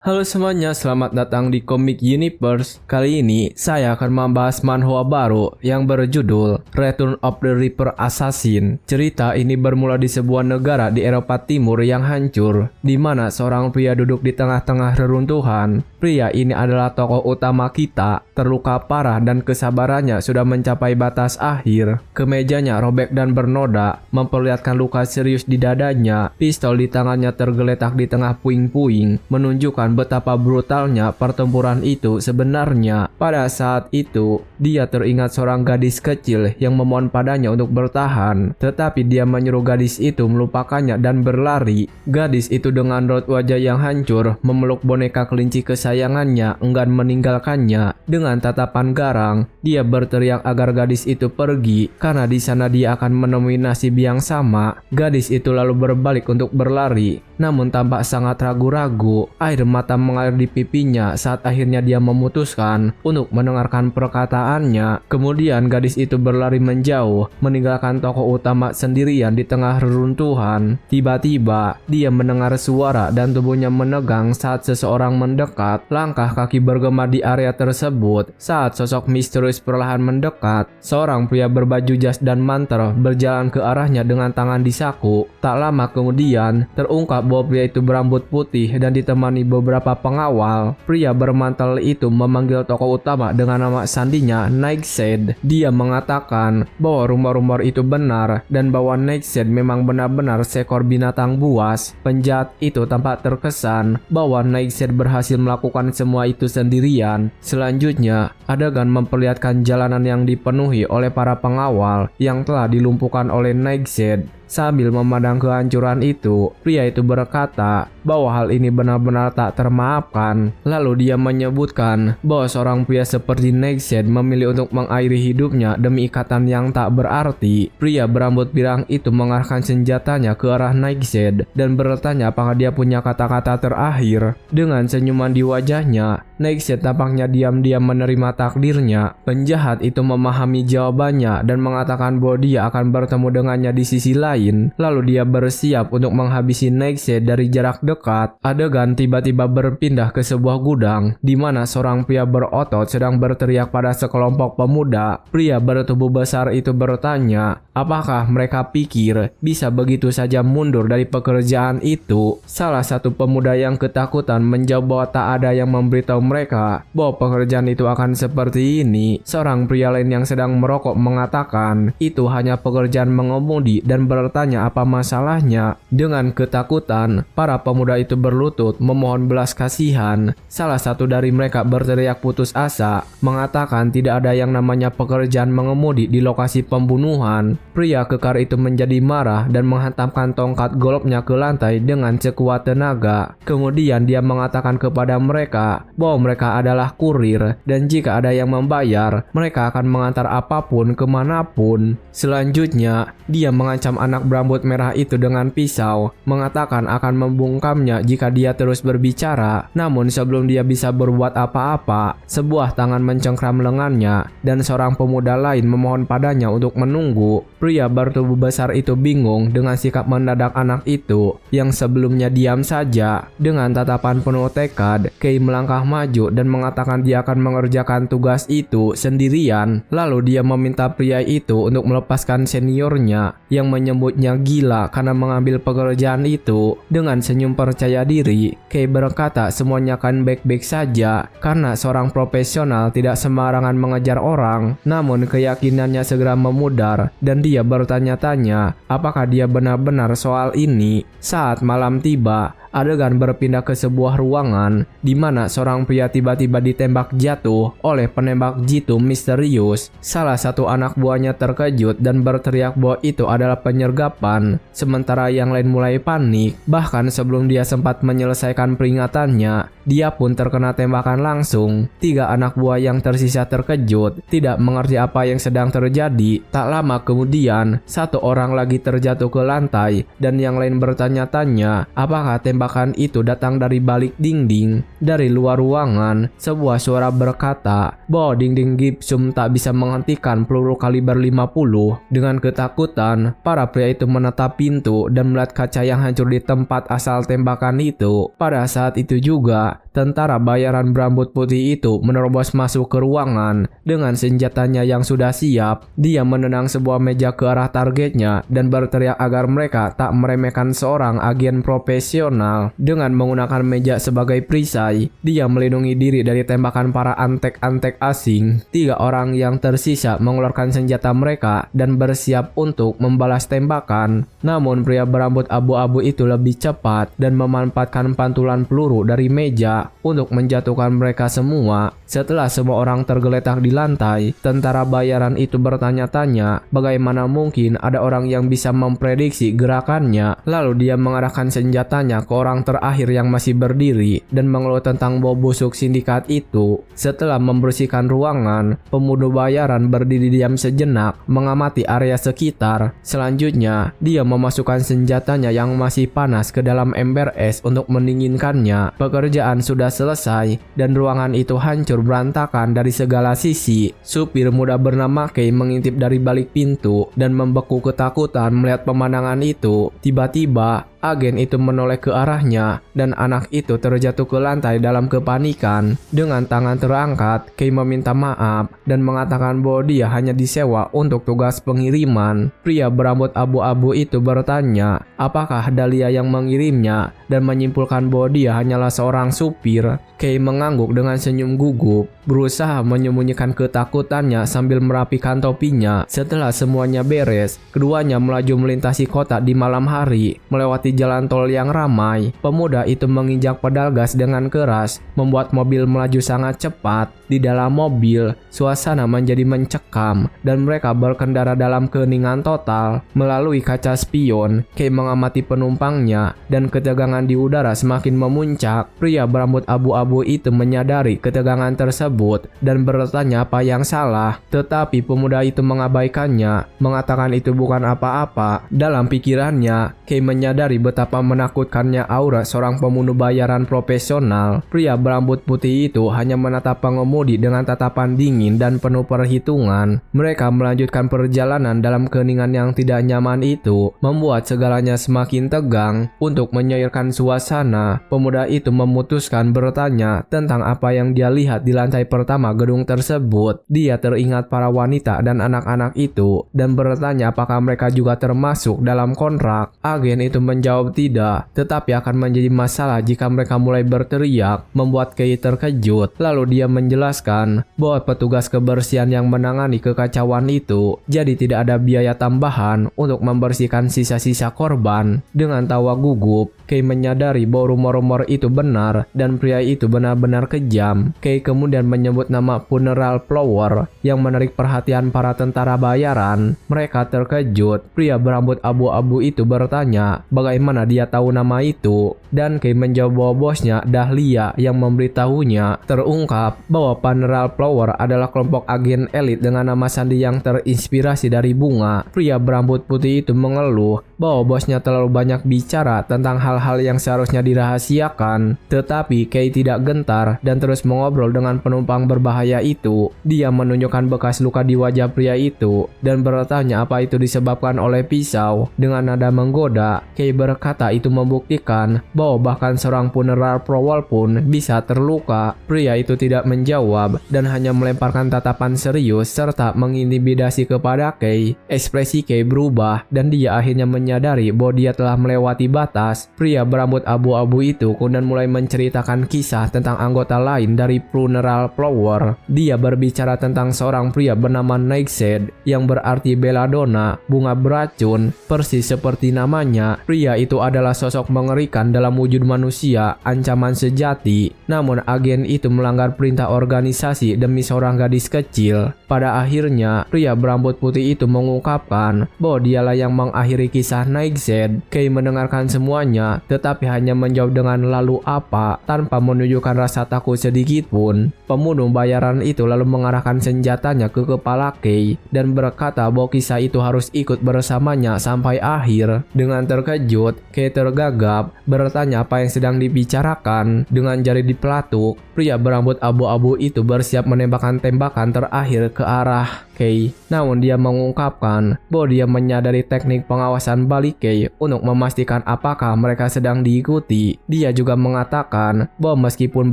Halo semuanya, selamat datang di Comic Universe. Kali ini saya akan membahas manhwa baru yang berjudul Return of the Reaper Assassin. Cerita ini bermula di sebuah negara di Eropa Timur yang hancur, di mana seorang pria duduk di tengah-tengah reruntuhan. Pria ini adalah tokoh utama kita, terluka parah dan kesabarannya sudah mencapai batas akhir. Kemejanya robek dan bernoda, memperlihatkan luka serius di dadanya. Pistol di tangannya tergeletak di tengah puing-puing, menunjukkan betapa brutalnya pertempuran itu sebenarnya. Pada saat itu, dia teringat seorang gadis kecil yang memohon padanya untuk bertahan, tetapi dia menyuruh gadis itu melupakannya dan berlari. Gadis itu dengan raut wajah yang hancur memeluk boneka kelinci kesayangannya, enggan meninggalkannya. Dengan tatapan garang, dia berteriak agar gadis itu pergi karena di sana dia akan menemui nasib yang sama. Gadis itu lalu berbalik untuk berlari, namun tampak sangat ragu-ragu. Air mata mengalir di pipinya saat akhirnya dia memutuskan untuk mendengarkan perkataannya. Kemudian gadis itu berlari menjauh, meninggalkan tokoh utama sendirian di tengah reruntuhan. Tiba-tiba, dia mendengar suara dan tubuhnya menegang saat seseorang mendekat. Langkah kaki bergema di area tersebut saat sosok misterius perlahan mendekat. Seorang pria berbaju jas dan mantel berjalan ke arahnya dengan tangan di saku. Tak lama kemudian, terungkap bahwa pria itu berambut putih dan ditemani beberapa pengawal. Pria bermantel itu memanggil tokoh utama dengan nama sandinya Nightshade. Dia mengatakan bahwa rumor-rumor itu benar dan bahwa Nightshade memang benar-benar seekor binatang buas. Penjahat itu tampak terkesan bahwa Nightshade berhasil melakukan semua itu sendirian. Selanjutnya, adegan memperlihatkan jalanan yang dipenuhi oleh para pengawal yang telah dilumpuhkan oleh Nightshade. Sambil memandang kehancuran itu, pria itu berkata bahwa hal ini benar-benar tak termaafkan. Lalu dia menyebutkan bahwa seorang pria seperti Nightshade memilih untuk mengakhiri hidupnya demi ikatan yang tak berarti. Pria berambut pirang itu mengarahkan senjatanya ke arah Nightshade dan bertanya apakah dia punya kata-kata terakhir. Dengan senyuman di wajahnya, Nightshade tampaknya diam-diam menerima takdirnya. Penjahat itu memahami jawabannya dan mengatakan bahwa dia akan bertemu dengannya di sisi lain. Lalu dia bersiap untuk menghabisi Nightshade dari jarak dekat. Adegan tiba-tiba berpindah ke sebuah gudang di mana seorang pria berotot sedang berteriak pada sekelompok pemuda. Pria bertubuh besar itu bertanya, apakah mereka pikir bisa begitu saja mundur dari pekerjaan itu? Salah satu pemuda yang ketakutan menjawab bahwa tak ada yang memberitahu mereka bahwa pekerjaan itu akan seperti ini. Seorang pria lain yang sedang merokok mengatakan itu hanya pekerjaan mengemudi dan bertanya apa masalahnya. Dengan ketakutan, para pemuda itu berlutut memohon belas kasihan. Salah satu dari mereka berteriak putus asa, mengatakan tidak ada yang namanya pekerjaan mengemudi di lokasi pembunuhan. Pria kekar itu menjadi marah dan menghantamkan tongkat golfnya ke lantai dengan sekuat tenaga. Kemudian dia mengatakan kepada mereka bahwa mereka adalah kurir dan jika ada yang membayar, mereka akan mengantar apapun kemanapun. Selanjutnya, dia mengancam anak berambut merah itu dengan pisau, mengatakan akan membungkamnya jika dia terus berbicara. Namun sebelum dia bisa berbuat apa-apa, sebuah tangan mencengkram lengannya dan seorang pemuda lain memohon padanya untuk menunggu. Pria bertubuh besar itu bingung dengan sikap mendadak anak itu yang sebelumnya diam saja. Dengan tatapan penuh tekad, Kei melangkah maju dan mengatakan dia akan mengerjakan tugas itu sendirian. Lalu dia meminta pria itu untuk melepaskan seniornya yang menyebutnya gila karena mengambil pekerjaan itu. Dengan senyum percaya diri, Kei berkata semuanya akan baik-baik saja karena seorang profesional tidak sembarangan mengejar orang. Namun keyakinannya segera memudar dan dia bertanya-tanya apakah dia benar-benar soal ini. Saat malam tiba, adegan berpindah ke sebuah ruangan di mana seorang pria tiba-tiba ditembak jatuh oleh penembak jitu misterius. Salah satu anak buahnya terkejut dan berteriak bahwa itu adalah penyergapan, sementara yang lain mulai panik. Bahkan sebelum dia sempat menyelesaikan peringatannya, dia pun terkena tembakan langsung. Tiga anak buah yang tersisa terkejut, tidak mengerti apa yang sedang terjadi. Tak lama kemudian, satu orang lagi terjatuh ke lantai dan yang lain bertanya-tanya apakah tembakan itu datang dari balik dinding. Dari luar ruangan, sebuah suara berkata bahwa dinding gipsum tak bisa menghentikan peluru kaliber 50. Dengan ketakutan, para pria itu menatap pintu dan melihat kaca yang hancur di tempat asal tembakan itu. Pada saat itu juga, tentara bayaran berambut putih itu menerobos masuk ke ruangan dengan senjatanya yang sudah siap. Dia menendang sebuah meja ke arah targetnya dan berteriak agar mereka tak meremehkan seorang agen profesional. Dengan menggunakan meja sebagai perisai, dia melindungi diri dari tembakan para antek-antek asing. 3 orang yang tersisa mengeluarkan senjata mereka dan bersiap untuk membalas tembakan. Namun pria berambut abu-abu itu lebih cepat dan memanfaatkan pantulan peluru dari meja untuk menjatuhkan mereka semua. Setelah semua orang tergeletak di lantai, tentara bayaran itu bertanya-tanya bagaimana mungkin ada orang yang bisa memprediksi gerakannya. Lalu dia mengarahkan senjatanya ke orang terakhir yang masih berdiri dan mengeluh tentang bau busuk sindikat itu. Setelah membersihkan ruangan, pembunuh bayaran berdiri diam sejenak mengamati area sekitar. Selanjutnya, dia memasukkan senjatanya yang masih panas ke dalam ember es untuk mendinginkannya. Pekerjaan sudah selesai dan ruangan itu hancur berantakan dari segala sisi. Supir muda bernama Kei mengintip dari balik pintu dan membeku ketakutan melihat pemandangan itu. Tiba-tiba, agen itu menoleh ke arahnya dan anak itu terjatuh ke lantai dalam kepanikan. Dengan tangan terangkat, Kei meminta maaf dan mengatakan bahwa dia hanya disewa untuk tugas pengiriman. Pria berambut abu-abu itu bertanya apakah Dahlia yang mengirimnya dan menyimpulkan bahwa dia hanyalah seorang supir. Kei mengangguk dengan senyum gugup, berusaha menyembunyikan ketakutannya sambil merapikan topinya. Setelah semuanya beres, keduanya melaju melintasi kota di malam hari, melewati jalan tol yang ramai. Pemuda itu menginjak pedal gas dengan keras, membuat mobil melaju sangat cepat. Di dalam mobil, suasana menjadi mencekam dan mereka berkendara dalam keheningan total. Melalui kaca spion, Kei mengamati penumpangnya dan ketegangan di udara semakin memuncak. Pria berambut abu-abu itu menyadari ketegangan tersebut dan bertanya apa yang salah. Tetapi pemuda itu mengabaikannya, mengatakan itu bukan apa-apa. Dalam pikirannya, Kei menyadari betapa menakutkannya aura seorang pembunuh bayaran profesional. Pria berambut putih itu hanya menatap pengemudi dengan tatapan dingin dan penuh perhitungan. Mereka melanjutkan perjalanan dalam keheningan yang tidak nyaman itu, membuat segalanya semakin tegang. Untuk menyairkan suasana, pemuda itu memutuskan bertanya tentang apa yang dia lihat di lantai pertama gedung tersebut. Dia teringat para wanita dan anak-anak itu dan bertanya apakah mereka juga termasuk dalam kontrak. Agen itu menjawab tidak, tetapi akan menjadi masalah jika mereka mulai berteriak, membuat Kei terkejut. Lalu dia menjelaskan bahwa petugas kebersihan yang menangani kekacauan itu, jadi tidak ada biaya tambahan untuk membersihkan sisa-sisa korban. Dengan tawa gugup, Kei menyadari bahwa rumor-rumor itu benar dan pria itu benar-benar kejam. Kei kemudian menyebut nama Funeral Flower yang menarik perhatian para tentara bayaran. Mereka terkejut. Pria berambut abu-abu itu bertanya bagaimana dia tahu nama itu, dan Kei menjawab bahwa bosnya Dahlia yang memberitahunya. Terungkap bahwa Funeral Flower adalah kelompok agen elit dengan nama sandi yang terinspirasi dari bunga. Pria berambut putih itu mengeluh bahwa bosnya terlalu banyak bicara tentang hal-hal yang seharusnya dirahasiakan. Tetapi Kei tidak gentar dan terus mengobrol dengan penumpang berbahaya itu. Dia menunjukkan bekas luka di wajah pria itu dan bertanya apa itu disebabkan oleh pisau. Dengan nada menggoda, Kei berkata itu membuktikan bahwa bahkan seorang Funeral Flower pun bisa terluka. Pria itu tidak menjawab dan hanya melemparkan tatapan serius serta mengintimidasi kepada Kei. Ekspresi Kei berubah dan dia akhirnya menyadari bahwa dia telah melewati batas. Pria berambut abu-abu itu kemudian mulai menceritakan kisah tentang anggota lain dari Funeral Flower. Dia berbicara tentang seorang pria bernama Nightshade yang berarti belladonna, bunga beracun. Persis seperti namanya, pria itu adalah sosok mengerikan dalam wujud manusia, ancaman sejati. Namun agen itu melanggar perintah organisasi demi seorang gadis kecil. Pada akhirnya, pria berambut putih itu mengungkapkan bahwa dialah yang mengakhiri kisah Nightshade. Kei mendengarkan semuanya, tetapi hanya menjawab dengan lalu apa tanpa menunjukkan rasa takut sedikit pun. Pembunuh bayaran itu lalu mengarahkan senjatanya ke kepala Kei dan berkata bahwa kisah itu harus ikut bersamanya sampai akhir. Dengan terkejut, Kei tergagap, bertanya apa yang sedang dibicarakan. Dengan jari dipelatuk, pria berambut abu-abu itu bersiap menembakkan tembakan terakhir ke arah Kay. Namun dia mengungkapkan bahwa dia menyadari teknik pengawasan balik Kay untuk memastikan apakah mereka sedang diikuti. Dia juga mengatakan bahwa meskipun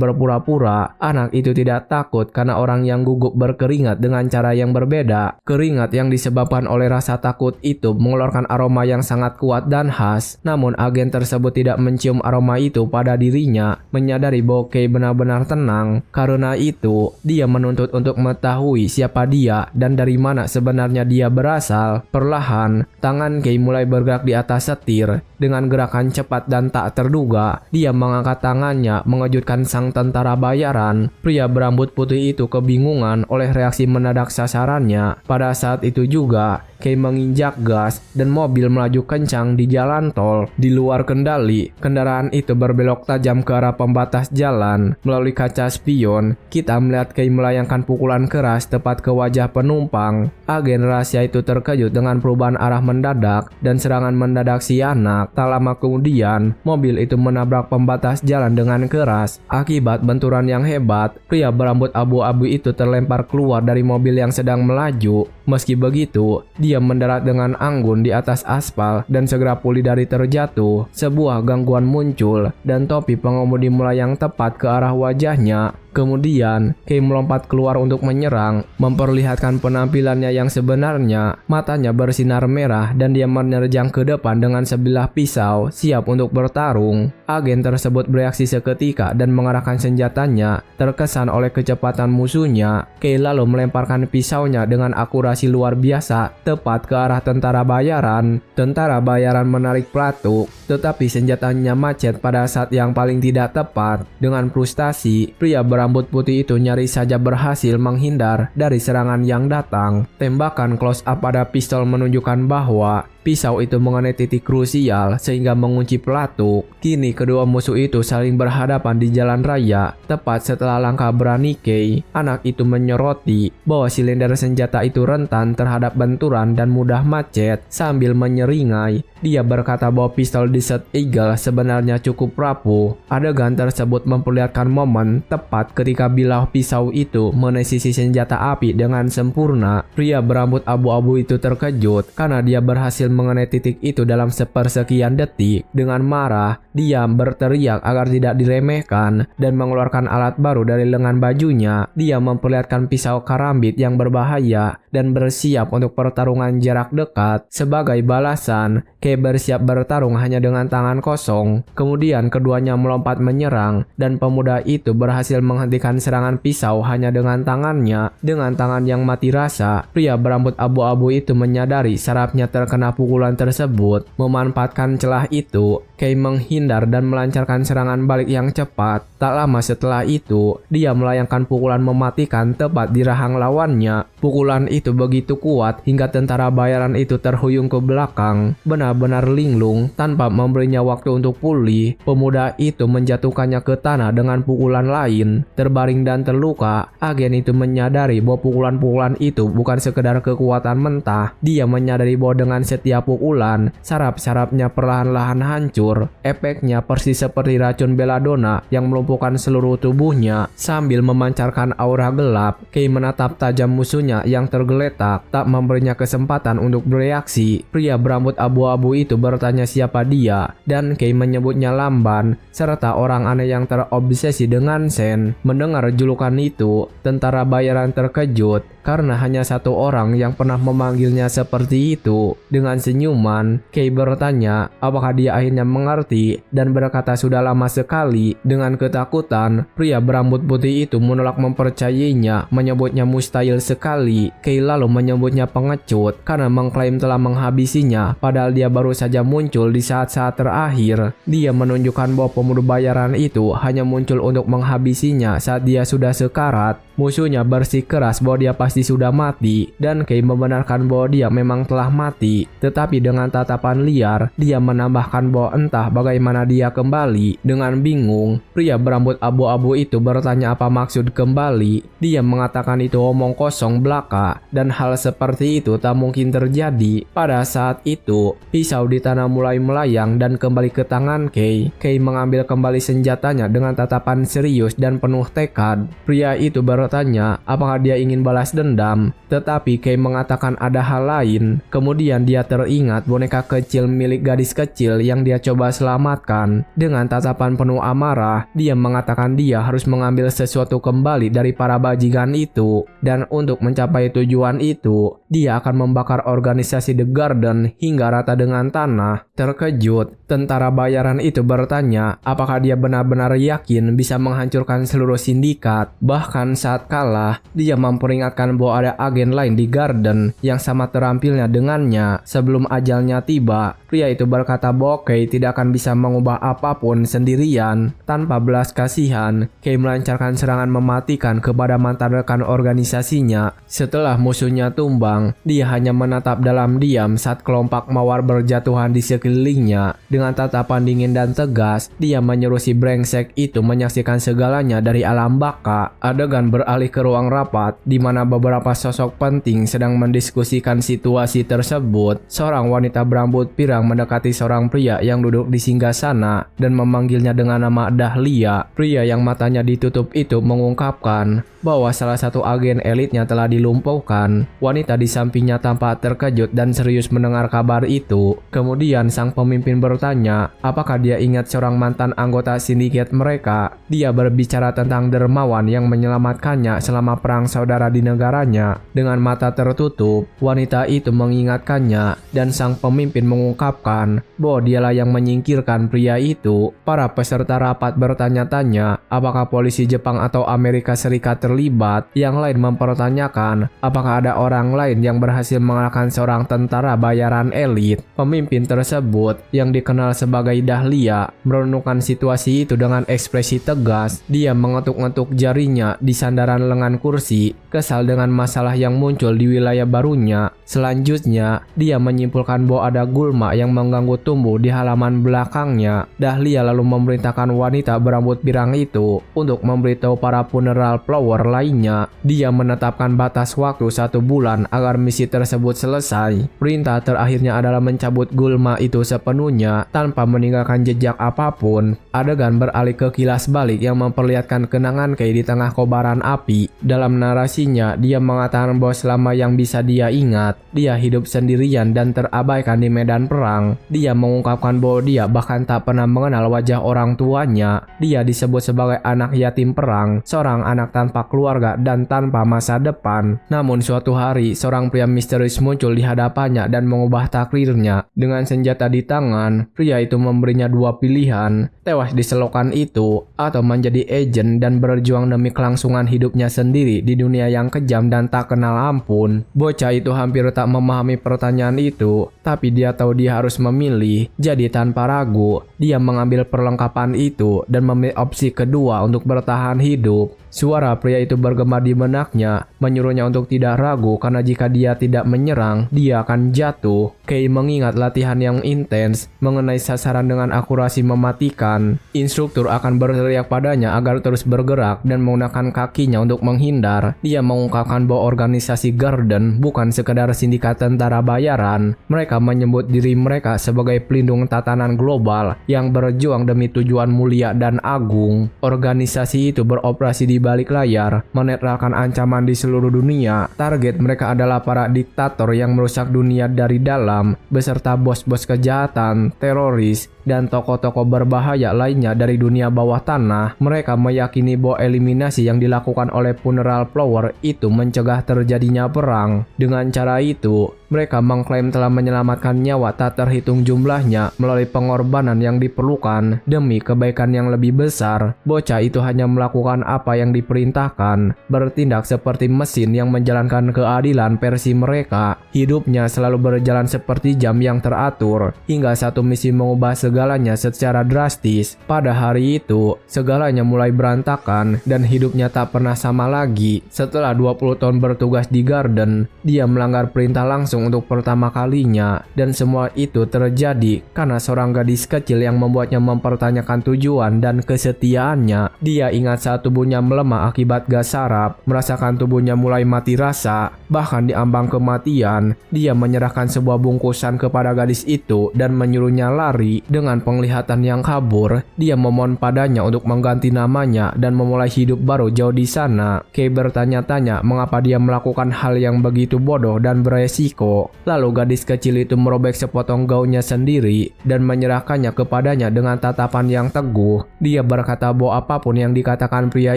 berpura-pura, anak itu tidak takut karena orang yang gugup berkeringat dengan cara yang berbeda. Keringat yang disebabkan oleh rasa takut itu mengeluarkan aroma yang sangat kuat dan khas. Namun agen tersebut tidak mencium aroma itu pada dirinya, menyadari bahwa Kay benar-benar tenang. Karena itu, dia menuntut untuk mengetahui siapa dia dan dari mana sebenarnya dia berasal. Perlahan, tangan Kay mulai bergerak di atas setir. Dengan gerakan cepat dan tak terduga, dia mengangkat tangannya mengejutkan sang tentara bayaran. Pria berambut putih itu kebingungan oleh reaksi mendadak sasarannya. Pada saat itu juga, Kay menginjak gas dan mobil melaju kencang di jalan tol. Di luar kendali, kendaraan itu berbelok tajam ke arah pembatas jalan. Melalui kaca spion, kita melihat Kay melayangkan pukulan keras tepat ke wajah penumpang. Agen rahasia itu terkejut dengan perubahan arah mendadak dan serangan mendadak si anak. Tak lama kemudian, mobil itu menabrak pembatas jalan dengan keras. Akibat benturan yang hebat, pria berambut abu-abu itu terlempar keluar dari mobil yang sedang melaju. Meski begitu, dia mendarat dengan anggun di atas aspal dan segera pulih dari terjatuh. Sebuah gangguan muncul dan topi pengemudi melayang tepat ke arah wajahnya. Kemudian, Kay melompat keluar untuk menyerang, memperlihatkan penampilannya yang sebenarnya. Matanya bersinar merah dan dia menerjang ke depan dengan sebilah pisau, siap untuk bertarung. Agen tersebut bereaksi seketika dan mengarahkan senjatanya. Terkesan oleh kecepatan musuhnya, Kay lalu melemparkan pisaunya dengan akurasi luar biasa tepat ke arah tentara bayaran. Tentara bayaran menarik pelatuk, tetapi senjatanya macet pada saat yang paling tidak tepat. Dengan frustasi, pria berambut putih itu nyaris saja berhasil menghindar dari serangan yang datang. Tembakan close up pada pistol menunjukkan bahwa pisau itu mengenai titik krusial sehingga mengunci pelatuk. Kini kedua musuh itu saling berhadapan di jalan raya. Tepat setelah langkah berani Kay, anak itu menyoroti bahwa silinder senjata itu rentan terhadap benturan dan mudah macet. Sambil menyeringai, dia berkata bahwa pistol Desert Eagle sebenarnya cukup rapuh. Adegan tersebut memperlihatkan momen tepat ketika bilah pisau itu mengenai sisi senjata api dengan sempurna. Pria berambut abu-abu itu terkejut karena dia berhasil mengenai titik itu dalam sepersekian detik. Dengan marah, dia berteriak agar tidak diremehkan dan mengeluarkan alat baru dari lengan bajunya. Dia memperlihatkan pisau karambit yang berbahaya dan bersiap untuk pertarungan jarak dekat. Sebagai balasan, Kay bersiap bertarung hanya dengan tangan kosong. Kemudian keduanya melompat menyerang dan pemuda itu berhasil menghentikan serangan pisau hanya dengan tangannya. Dengan tangan yang mati rasa, pria berambut abu-abu itu menyadari sarafnya terkena pukulan tersebut. Memanfaatkan celah itu, Kay menghindar dan melancarkan serangan balik yang cepat. Tak lama setelah itu, dia melayangkan pukulan mematikan tepat di rahang lawannya. Pukulan itu begitu kuat hingga tentara bayaran itu terhuyung ke belakang. Benar-benar linglung tanpa memberinya waktu untuk pulih. Pemuda itu menjatuhkannya ke tanah dengan pukulan lain. Terbaring dan terluka, agen itu menyadari bahwa pukulan-pukulan itu bukan sekedar kekuatan mentah. Dia menyadari bahwa dengan setiap pukulan, saraf-sarafnya perlahan-lahan hancur. Efeknya persis seperti racun belladonna yang melumpuhkan seluruh tubuhnya. Sambil memancarkan aura gelap, Kay menatap tajam musuhnya yang tergeletak, tak memberinya kesempatan untuk bereaksi. Pria berambut abu-abu itu bertanya siapa dia, dan Kay menyebutnya Lamban, serta orang aneh yang terobsesi dengan Sen. Mendengar julukan itu, tentara bayaran terkejut karena hanya satu orang yang pernah memanggilnya seperti itu. Dengan senyuman, Kay bertanya apakah dia akhirnya mengerti dan berkata sudah lama sekali. Dengan ketakutan, pria berambut putih itu menolak mempercayainya, menyebutnya mustahil sekali. Kay lalu menyebutnya pengecut karena mengklaim telah menghabisinya, padahal dia baru saja muncul di saat-saat terakhir. Dia menunjukkan bahwa pemuda bayaran itu hanya muncul untuk menghabisinya saat dia sudah sekarat. Musuhnya bersikeras bahwa dia pasti sudah mati, dan Kay membenarkan bahwa dia memang telah mati. Tetapi dengan tatapan liar, dia menambahkan bahwa entah bagaimana dia kembali. Dengan bingung, pria berambut abu-abu itu bertanya apa maksud kembali. Dia mengatakan itu omong kosong belaka, dan hal seperti itu tak mungkin terjadi. Pada saat itu, pisau di tanah mulai melayang dan kembali ke tangan Kay. Kay mengambil kembali senjatanya dengan tatapan serius dan penuh tekad. Pria itu bertanya apakah dia ingin balas dendam, tetapi Kay mengatakan ada hal lain. Kemudian dia teringat boneka kecil milik gadis kecil yang dia coba selamatkan. Dengan tatapan penuh amarah, dia mengatakan dia harus mengambil sesuatu kembali dari para bajingan itu, dan untuk mencapai tujuan itu, dia akan membakar organisasi The Garden hingga rata dengan tanah. Terkejut, tentara bayaran itu bertanya apakah dia benar-benar yakin bisa menghancurkan seluruh sindikat. Bahkan saat kalah, dia memperingatkan bahwa ada agen lain di Garden yang sama terampilnya dengannya. Sebelum ajalnya tiba, pria itu berkata bahwa Kay tidak akan bisa mengubah apapun sendirian. Tanpa belas kasihan, Kay melancarkan serangan mematikan kepada mantan rekan organisasinya. Setelah musuhnya tumbang, dia hanya menatap dalam diam saat kelompok mawar berjatuhan di sekelilingnya. Dengan tatapan dingin dan tegas, dia menyuruh si brengsek itu menyaksikan segalanya dari alam baka. Adegan beralih ke ruang rapat, di mana beberapa sosok penting sedang mendiskusikan situasi tersebut. Seorang wanita berambut pirang mendekati seorang pria yang duduk di singgasana dan memanggilnya dengan nama Dahlia. Pria yang matanya ditutup itu mengungkapkan bahwa salah satu agen elitnya telah dilumpuhkan. Wanita di sampingnya tampak terkejut dan serius mendengar kabar itu. Kemudian sang pemimpin bertanya apakah dia ingat seorang mantan anggota sindiket mereka. Dia berbicara tentang dermawan yang menyelamatkannya selama perang saudara di negaranya. Dengan mata tertutup, wanita itu mengingatkannya, dan sang pemimpin mengungkapkan bahwa dialah yang menyingkirkan pria itu. Para peserta rapat bertanya-tanya apakah polisi Jepang atau Amerika Serikat terlibat. Yang lain mempertanyakan apakah ada orang lain yang berhasil mengalahkan seorang tentara bayaran elit. Pemimpin tersebut yang dikenal sebagai Dahlia merenungkan situasi itu dengan ekspresi tegas. Dia mengetuk-ngetuk jarinya di sandaran lengan kursi, kesal dengan masalah yang muncul di wilayah barunya. Selanjutnya, dia menyimpulkan bahwa ada gulma yang mengganggu tumbuh di halaman belakangnya. Dahlia lalu memerintahkan wanita berambut pirang itu untuk memberitahu para funeral flower lainnya. Dia menetapkan batas waktu 1 bulan agar misi tersebut selesai. Perintah terakhirnya adalah mencabut gulma itu sepenuhnya tanpa meninggalkan jejak apapun. Adegan beralih ke kilas balik yang memperlihatkan kenangan Kay di tengah kobaran api. Dalam narasinya, dia mengatakan bahwa selama yang bisa dia ingat, dia hidup sendirian dan terabaikan di medan perang. Dia mengungkapkan bahwa dia bahkan tak pernah mengenal wajah orang tuanya. Dia disebut sebagai anak yatim perang, seorang anak tanpa keluarga dan tanpa masa depan. Namun suatu hari, seorang pria misterius muncul di hadapannya dan mengubah takdirnya. Dengan senjata di tangan, pria itu memberinya 2 pilihan: tewas di selokan itu, atau menjadi agen dan berjuang demi kelangsungan hidupnya sendiri di dunia yang kejam dan tak kenal ampun. Bocah itu hampir tak memahami pertanyaan itu, tapi dia tahu dia harus memilih. Jadi tanpa ragu, dia mengambil perlengkapan itu dan memilih opsi kedua untuk bertahan hidup. Suara pria itu bergema di benaknya, menyuruhnya untuk tidak ragu karena jika dia tidak menyerang, dia akan jatuh. Kay mengingat latihan yang intens mengenai sasaran dengan akurasi mematikan. Instruktur akan berteriak padanya agar terus bergerak dan menggunakan kakinya untuk menghindar. Dia mengungkapkan bahwa organisasi Garden bukan sekedar sindikat tentara bayaran. Mereka menyebut diri mereka sebagai pelindung tatanan global yang berjuang demi tujuan mulia dan agung. Organisasi itu beroperasi di balik layar, menetralkan ancaman di seluruh dunia. Target mereka adalah para diktator yang merusak dunia dari dalam, beserta bos-bos kejahatan, teroris, dan tokoh-tokoh berbahaya lainnya dari dunia bawah tanah. Mereka meyakini bahwa eliminasi yang dilakukan oleh funeral flower itu mencegah terjadinya perang. Dengan cara itu, mereka mengklaim telah menyelamatkan nyawa tak terhitung jumlahnya melalui pengorbanan yang diperlukan demi kebaikan yang lebih besar. Bocah itu hanya melakukan apa yang diperintahkan, bertindak seperti mesin yang menjalankan keadilan versi mereka. Hidupnya selalu berjalan seperti jam yang teratur, hingga satu misi mengubah segala segalanya secara drastis. Pada hari itu, segalanya mulai berantakan dan hidupnya tak pernah sama lagi. Setelah 20 tahun bertugas di Garden, dia melanggar perintah langsung untuk pertama kalinya, dan semua itu terjadi karena seorang gadis kecil yang membuatnya mempertanyakan tujuan dan kesetiaannya. Dia ingat saat tubuhnya melemah akibat gas saraf, merasakan tubuhnya mulai mati rasa, bahkan di ambang kematian. Dia menyerahkan sebuah bungkusan kepada gadis itu dan menyuruhnya lari. Dengan penglihatan yang kabur, dia memohon padanya untuk mengganti namanya dan memulai hidup baru jauh di sana. Kay bertanya-tanya mengapa dia melakukan hal yang begitu bodoh dan beresiko. Lalu gadis kecil itu merobek sepotong gaunnya sendiri dan menyerahkannya kepadanya dengan tatapan yang teguh. Dia berkata bahwa apapun yang dikatakan pria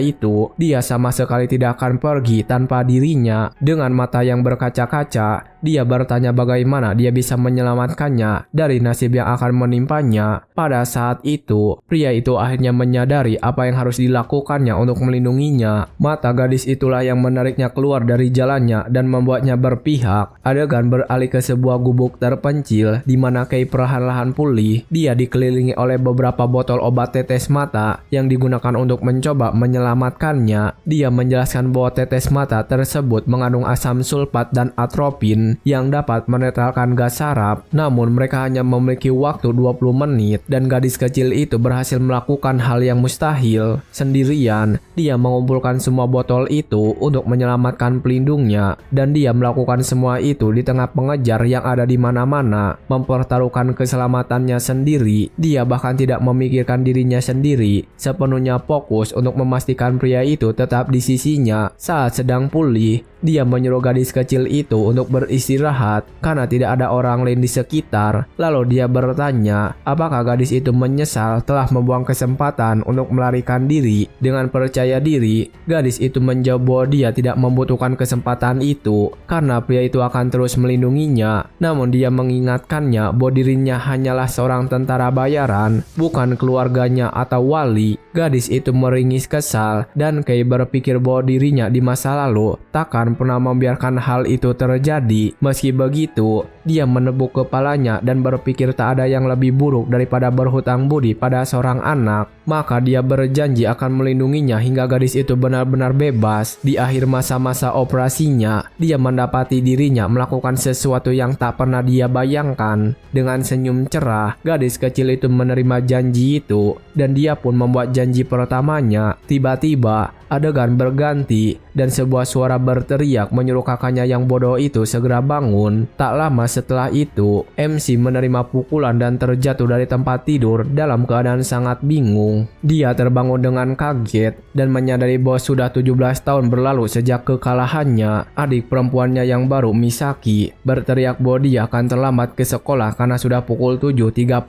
itu, dia sama sekali tidak akan pergi tanpa dirinya. Dengan mata yang berkaca-kaca, dia bertanya bagaimana dia bisa menyelamatkannya dari nasib yang akan menimpanya. Pada saat itu, pria itu akhirnya menyadari apa yang harus dilakukannya untuk melindunginya. Mata gadis itulah yang menariknya keluar dari jalannya dan membuatnya berpihak. Adegan beralih ke sebuah gubuk terpencil di mana Kay perlahan-lahan pulih. Dia dikelilingi oleh beberapa botol obat tetes mata yang digunakan untuk mencoba menyelamatkannya. Dia menjelaskan bahwa tetes mata tersebut mengandung asam sulfat dan atropin yang dapat menetralkan gas saraf. Namun mereka hanya memiliki waktu 20 menit dan gadis kecil itu berhasil melakukan hal yang mustahil. Sendirian, dia mengumpulkan semua botol itu untuk menyelamatkan pelindungnya, dan dia melakukan semua itu di tengah pengejar yang ada di mana-mana, mempertaruhkan keselamatannya sendiri. Dia bahkan tidak memikirkan dirinya sendiri, sepenuhnya fokus untuk memastikan pria itu tetap di sisinya saat sedang pulih. Dia menyuruh gadis kecil itu untuk beristirahat karena tidak ada orang lain di sekitar. Lalu dia bertanya, apakah gadis itu menyesal telah membuang kesempatan untuk melarikan diri. Dengan percaya diri, gadis itu menjawab bahwa dia tidak membutuhkan kesempatan itu karena pria itu akan terus melindunginya. Namun dia mengingatkannya bahwa dirinya hanyalah seorang tentara bayaran, bukan keluarganya atau wali. Gadis itu meringis kesal dan Kay berpikir bahwa dirinya di masa lalu takkan pernah membiarkan hal itu terjadi. Meski begitu, dia menepuk kepalanya dan berpikir tak ada yang lebih buruk daripada berhutang budi pada seorang anak. Maka dia berjanji akan melindunginya hingga gadis itu benar-benar bebas. Di akhir masa-masa operasinya, dia mendapati dirinya melakukan sesuatu yang tak pernah dia bayangkan. Dengan senyum cerah, gadis kecil itu menerima janji itu dan dia pun membuat janji pertamanya. Tiba-tiba, adegan berganti dan sebuah suara berteriak menyuruh kakaknya yang bodoh itu segera bangun. Tak lama setelah itu, MC menerima pukulan dan terjatuh dari tempat tidur dalam keadaan sangat bingung. Dia terbangun dengan kaget dan menyadari bahwa sudah 17 tahun berlalu sejak kekalahannya. Adik perempuannya yang baru, Misaki, berteriak bahwa dia akan terlambat ke sekolah karena sudah pukul 7.30.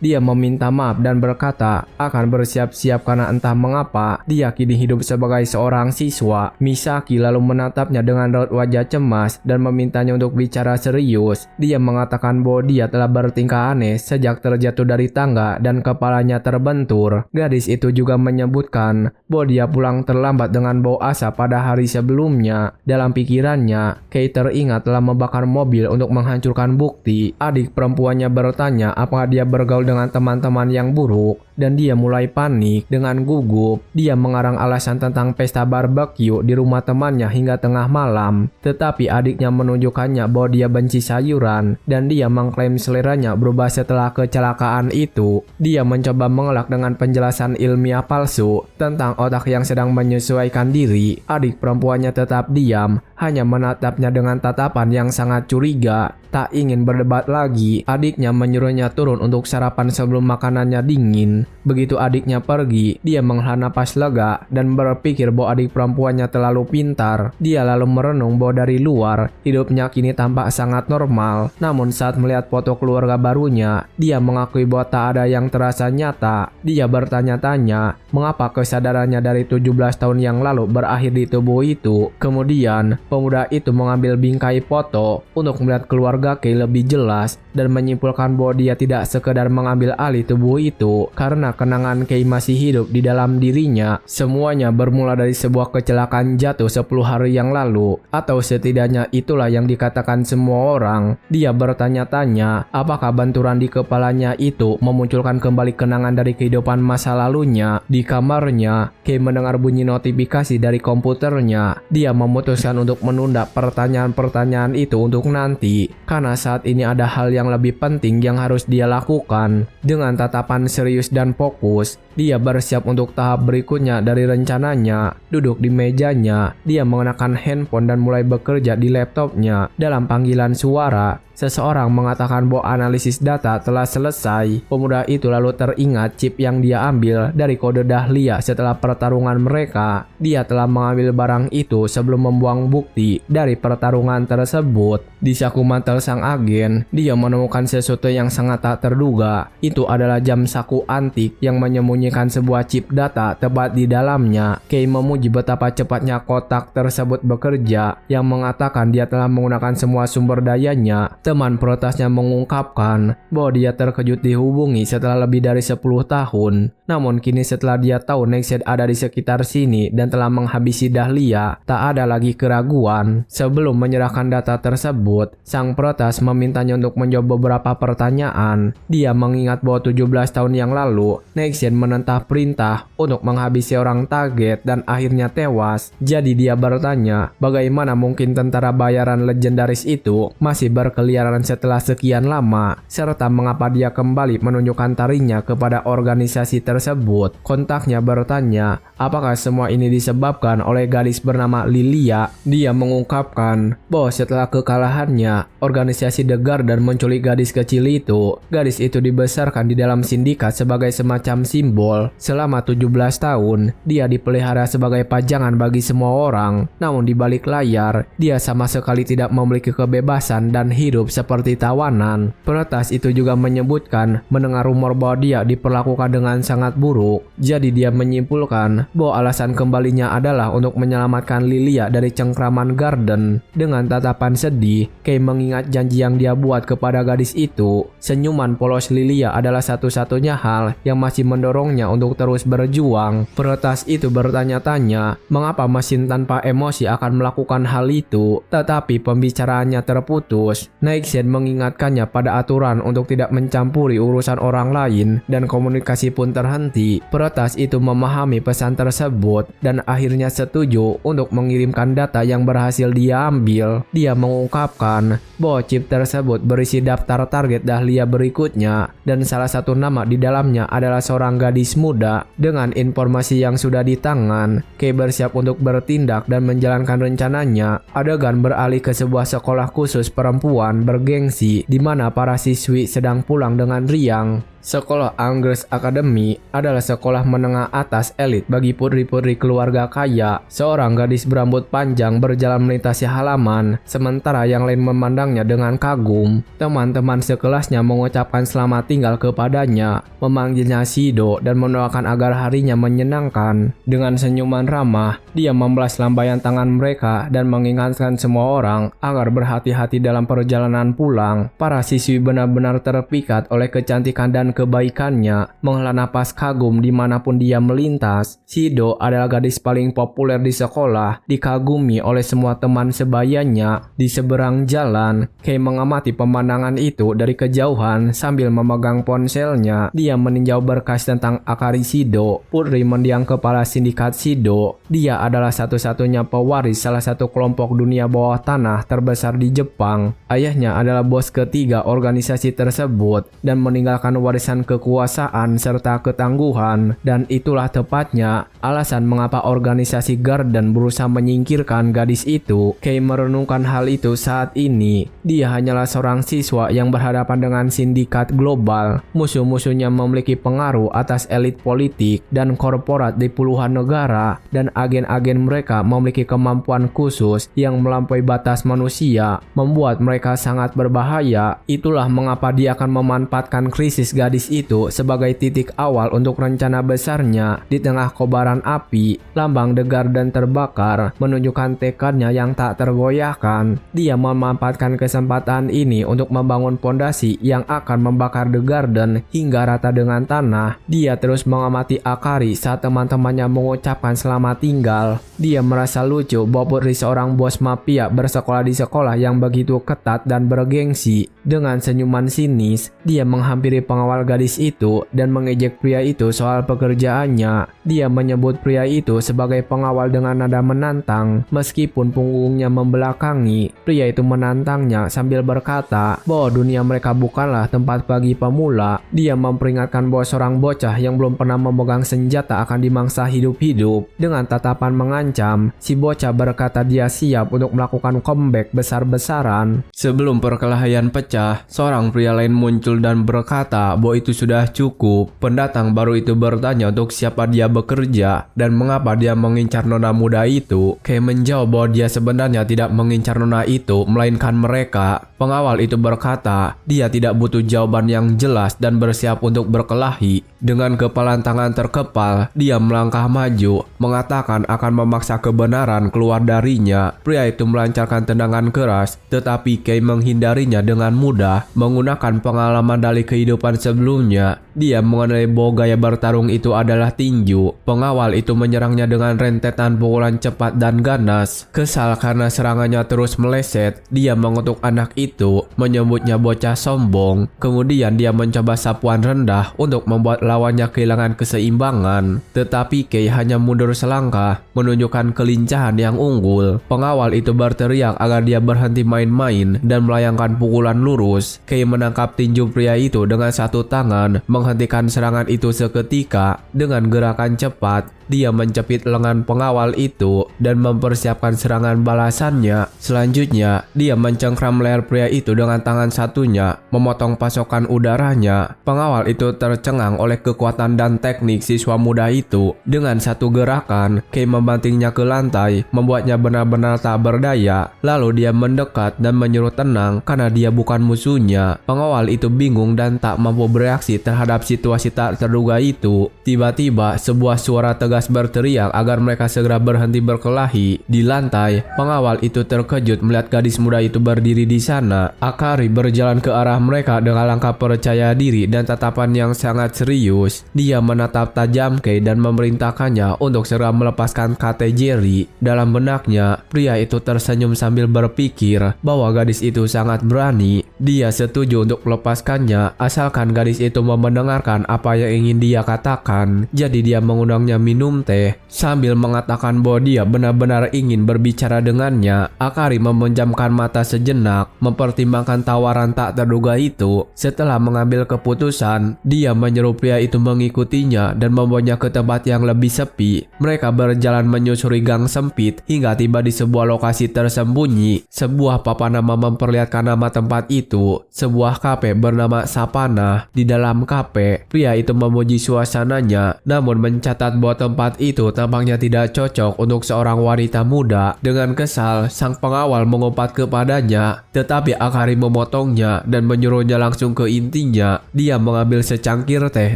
Dia meminta maaf dan berkata akan bersiap-siap karena entah mengapa dia kini hidup sebagai seorang siswa. Misaki lalu menatapnya dengan raut wajah cemas dan memintanya untuk bicara serius. Dia mengatakan bahwa dia telah bertingkah aneh sejak terjatuh dari tangga dan kepalanya terbentur. Gadis itu juga menyebutkan bahwa dia pulang terlambat dengan bau asap pada hari sebelumnya. Dalam pikirannya, Kay teringat telah membakar mobil untuk menghancurkan bukti. Adik perempuannya bertanya apakah dia bergaul dengan teman-teman yang buruk, dan dia mulai panik. Dengan gugup, dia mengarang alasan tentang pesta barbecue di rumah temannya hingga tengah malam. Tetapi adiknya menunjukkannya bahwa dia benci sayuran dan dia mengklaim seleranya berubah setelah kecelakaan itu. Dia mencoba mengelak dengan penjelasan ilmiah palsu tentang otak yang sedang menyesuaikan diri. Adik perempuannya tetap diam, hanya menatapnya dengan tatapan yang sangat curiga. Tak ingin berdebat lagi, adiknya menyuruhnya turun untuk sarapan sebelum makanannya dingin. Begitu adiknya pergi, dia menghela napas lega dan berpikir bahwa adik perempuannya terlalu pintar. Dia lalu merenung bahwa dari luar, hidupnya kini tampak sangat normal. Namun saat melihat foto keluarga barunya, dia mengakui bahwa tak ada yang terasa nyata. Dia bertanya-tanya mengapa kesadarannya dari 17 tahun yang lalu berakhir di tubuh itu. Kemudian, pemuda itu mengambil bingkai foto untuk melihat keluarga Kay lebih jelas dan menyimpulkan bahwa dia tidak sekedar mengambil alih tubuh itu karena kenangan Kay masih hidup di dalam dirinya. Semuanya bermula dari sebuah kecelakaan jatuh 10 hari yang lalu, atau setidaknya itulah yang dikatakan semua orang. tenang. Dia bertanya-tanya apakah benturan di kepalanya itu memunculkan kembali kenangan dari kehidupan masa lalunya. Di kamarnya, Kay mendengar bunyi notifikasi dari komputernya. Dia memutuskan untuk menunda pertanyaan-pertanyaan itu untuk nanti, karena saat ini ada hal yang lebih penting yang harus dia lakukan. Dengan tatapan serius dan fokus, dia bersiap untuk tahap berikutnya dari rencananya. Duduk di mejanya, dia mengenakan handphone dan mulai bekerja di laptopnya. Dalam panggilan suara, seseorang mengatakan bahwa analisis data telah selesai. Pemuda itu lalu teringat chip yang dia ambil dari kode Dahlia setelah pertarungan mereka. Dia telah mengambil barang itu sebelum membuang bukti dari pertarungan tersebut. Di saku mantel sang agen, dia menemukan sesuatu yang sangat tak terduga. Itu adalah jam saku antik yang menyembunyikan sebuah chip data tepat di dalamnya. Kay memuji betapa cepatnya kotak tersebut bekerja, yang mengatakan dia telah menggunakan semua sumber dayanya. Teman peretasnya mengungkapkan bahwa dia terkejut dihubungi setelah lebih dari 10 tahun. Namun kini setelah dia tahu Nextshade ada di sekitar sini dan telah menghabisi Dahlia, tak ada lagi keraguan. Sebelum menyerahkan data tersebut, sang peretas memintanya untuk menjawab beberapa pertanyaan. Dia mengingat bahwa 17 tahun yang lalu, Nextshade menentah perintah untuk menghabisi orang target dan akhirnya tewas. Jadi dia bertanya, bagaimana mungkin tentara bayaran legendaris itu masih berkeliaran setelah sekian lama, serta mengapa dia kembali menunjukkan taringnya kepada organisasi tersebut. Kontaknya bertanya, apakah semua ini disebabkan oleh gadis bernama Lilia? Dia mengungkapkan bahwa setelah kekalahannya, organisasi The Garden menculik gadis kecil itu. Gadis itu dibesarkan di dalam sindikat sebagai semacam simbol. Selama 17 tahun, dia dipelihara sebagai pajangan bagi semua orang. Namun di balik layar, dia sama sekali tidak memiliki kebebasan dan hidup seperti tawanan. Peretas itu juga menyebutkan mendengar rumor bahwa dia diperlakukan dengan sangat buruk. Jadi dia menyimpulkan bahwa alasan kembalinya adalah untuk menyelamatkan Lilia dari cengkraman Garden. Dengan tatapan sedih, Kay mengingat janji yang dia buat kepada gadis itu. Senyuman polos Lilia adalah satu-satunya hal yang masih mendorongnya untuk terus berjuang. Peretas itu bertanya-tanya mengapa mesin tanpa emosi akan melakukan hal itu, tetapi pembicaraannya terputus. Nextshade mengingatkannya pada aturan untuk tidak mencampuri urusan orang lain dan komunikasi pun terhenti. Peretas itu memahami pesan tersebut dan akhirnya setuju untuk mengirimkan data yang berhasil dia ambil. Dia mengungkapkan bahwa chip tersebut berisi daftar target Dahlia berikutnya dan salah satu nama di dalamnya adalah seorang gadis muda. Dengan informasi yang sudah di tangan, Kay bersiap untuk bertindak dan menjalankan rencananya. Adegan beralih ke sebuah sekolah khusus perempuan bergengsi di mana para siswi sedang pulang dengan riang. Sekolah Angus Academy adalah sekolah menengah atas elit bagi putri-putri keluarga kaya. Seorang gadis berambut panjang berjalan melintasi halaman, sementara yang lain memandangnya dengan kagum. Teman-teman sekelasnya mengucapkan selamat tinggal kepadanya, memanggilnya Shido dan mendoakan agar harinya menyenangkan. Dengan senyuman ramah, dia membalas lambaian tangan mereka dan mengingatkan semua orang agar berhati-hati dalam perjalanan pulang. Para siswi benar-benar terpikat oleh kecantikan dan kebaikannya, menghela napas kagum dimanapun dia melintas. Shido adalah gadis paling populer di sekolah, dikagumi oleh semua teman sebayanya. Di seberang jalan, Kay mengamati pemandangan itu dari kejauhan sambil memegang ponselnya. Dia meninjau berkas tentang Akari Shido, putri mendiang kepala sindikat Shido. Dia adalah satu-satunya pewaris salah satu kelompok dunia bawah tanah terbesar di Jepang. Ayahnya adalah bos ketiga organisasi tersebut dan meninggalkan warisan kekuasaan serta ketangguhan, dan itulah tepatnya alasan mengapa organisasi Garden berusaha menyingkirkan gadis itu. Kay merenungkan hal itu saat ini. Dia hanyalah seorang siswa yang berhadapan dengan sindikat global. Musuh-musuhnya memiliki pengaruh atas elit politik dan korporat di puluhan negara, dan agen-agen mereka memiliki kemampuan khusus yang melampaui batas manusia, membuat mereka sangat berbahaya. Itulah mengapa dia akan memanfaatkan krisis gadis gadis itu sebagai titik awal untuk rencana besarnya. Di tengah kobaran api, lambang The Garden terbakar, menunjukkan tekadnya yang tak tergoyahkan. Dia memanfaatkan kesempatan ini untuk membangun pondasi yang akan membakar The Garden hingga rata dengan tanah. Dia terus mengamati Akari saat teman-temannya mengucapkan selamat tinggal. Dia merasa lucu bahwa putri seorang bos mafia bersekolah di sekolah yang begitu ketat dan bergengsi. Dengan senyuman sinis, dia menghampiri pengawal gadis itu dan mengejek pria itu soal pekerjaannya. Dia menyebut pria itu sebagai pengawal dengan nada menantang, meskipun punggungnya membelakangi. Pria itu menantangnya sambil berkata bahwa dunia mereka bukanlah tempat bagi pemula. Dia memperingatkan bahwa seorang bocah yang belum pernah memegang senjata akan dimangsa hidup-hidup. Dengan tatapan mengancam, si bocah berkata dia siap untuk melakukan comeback besar-besaran. Sebelum perkelahian pecah, seorang pria lain muncul dan berkata bahwa itu sudah cukup. Pendatang baru itu bertanya untuk siapa dia bekerja dan mengapa dia mengincar nona muda itu. Kay menjawab bahwa dia sebenarnya tidak mengincar nona itu, melainkan mereka. Pengawal itu berkata dia tidak butuh jawaban yang jelas dan bersiap untuk berkelahi. Dengan kepalan tangan terkepal, dia melangkah maju, mengatakan akan memaksa kebenaran keluar darinya. Pria itu melancarkan tendangan keras, tetapi Kay menghindarinya dengan mudah. Menggunakan pengalaman dari kehidupan sebelumnya, dia mengenali bahwa gaya bertarung itu adalah tinju. Pengawal itu menyerangnya dengan rentetan pukulan cepat dan ganas. Kesal karena serangannya terus meleset, dia mengutuk anak itu, menyebutnya bocah sombong. Kemudian dia mencoba sapuan rendah untuk membuat lawannya kehilangan keseimbangan. Tetapi Kay hanya mundur selangkah, menunjukkan kelincahan yang unggul. Pengawal itu berteriak agar dia berhenti main-main dan melayangkan pukulan lurus. Kay menangkap tinju pria itu dengan satu tangan, menghentikan serangan itu seketika. Dengan gerakan cepat, dia mencepit lengan pengawal itu dan mempersiapkan serangan balasannya. Selanjutnya, dia mencengkram leher pria itu dengan tangan satunya, memotong pasokan udaranya. Pengawal itu tercengang oleh kekuatan dan teknik siswa muda itu. Dengan satu gerakan, Kay membantingnya ke lantai, membuatnya benar-benar tak berdaya. Lalu dia mendekat dan menyuruh tenang karena dia bukan musuhnya. Pengawal itu bingung dan tak mampu bereaksi terhadap situasi tak terduga itu. Tiba-tiba, sebuah suara tegas berteriak agar mereka segera berhenti berkelahi. Di lantai, pengawal itu terkejut melihat gadis muda itu berdiri di sana. Akari berjalan ke arah mereka dengan langkah percaya diri dan tatapan yang sangat serius. Dia menatap tajam Kay dan memerintahkannya untuk segera melepaskan kate Jerry. Dalam benaknya, pria itu tersenyum sambil berpikir bahwa gadis itu sangat berani. Dia setuju untuk melepaskannya asalkan gadis itu mau mendengarkan apa yang ingin dia katakan. Jadi dia mengundangnya minum teh sambil mengatakan bahwa dia benar-benar ingin berbicara dengannya. Akari memejamkan mata sejenak, mempertimbangkan tawaran tak terduga itu. Setelah mengambil keputusan, dia menyuruh pria itu mengikutinya dan membawanya ke tempat yang lebih sepi. Mereka berjalan menyusuri gang sempit hingga tiba di sebuah lokasi tersembunyi. Sebuah papan nama memperlihatkan nama tempat itu, sebuah kafe bernama Sapana. Di dalam kafe, pria itu memuji suasananya, namun mencatat bahwa tempat itu tampaknya tidak cocok untuk seorang wanita muda. Dengan kesal, sang pengawal mengumpat kepadanya, tetapi Akari memotongnya dan menyuruhnya langsung ke intinya. Dia mengambil secangkir teh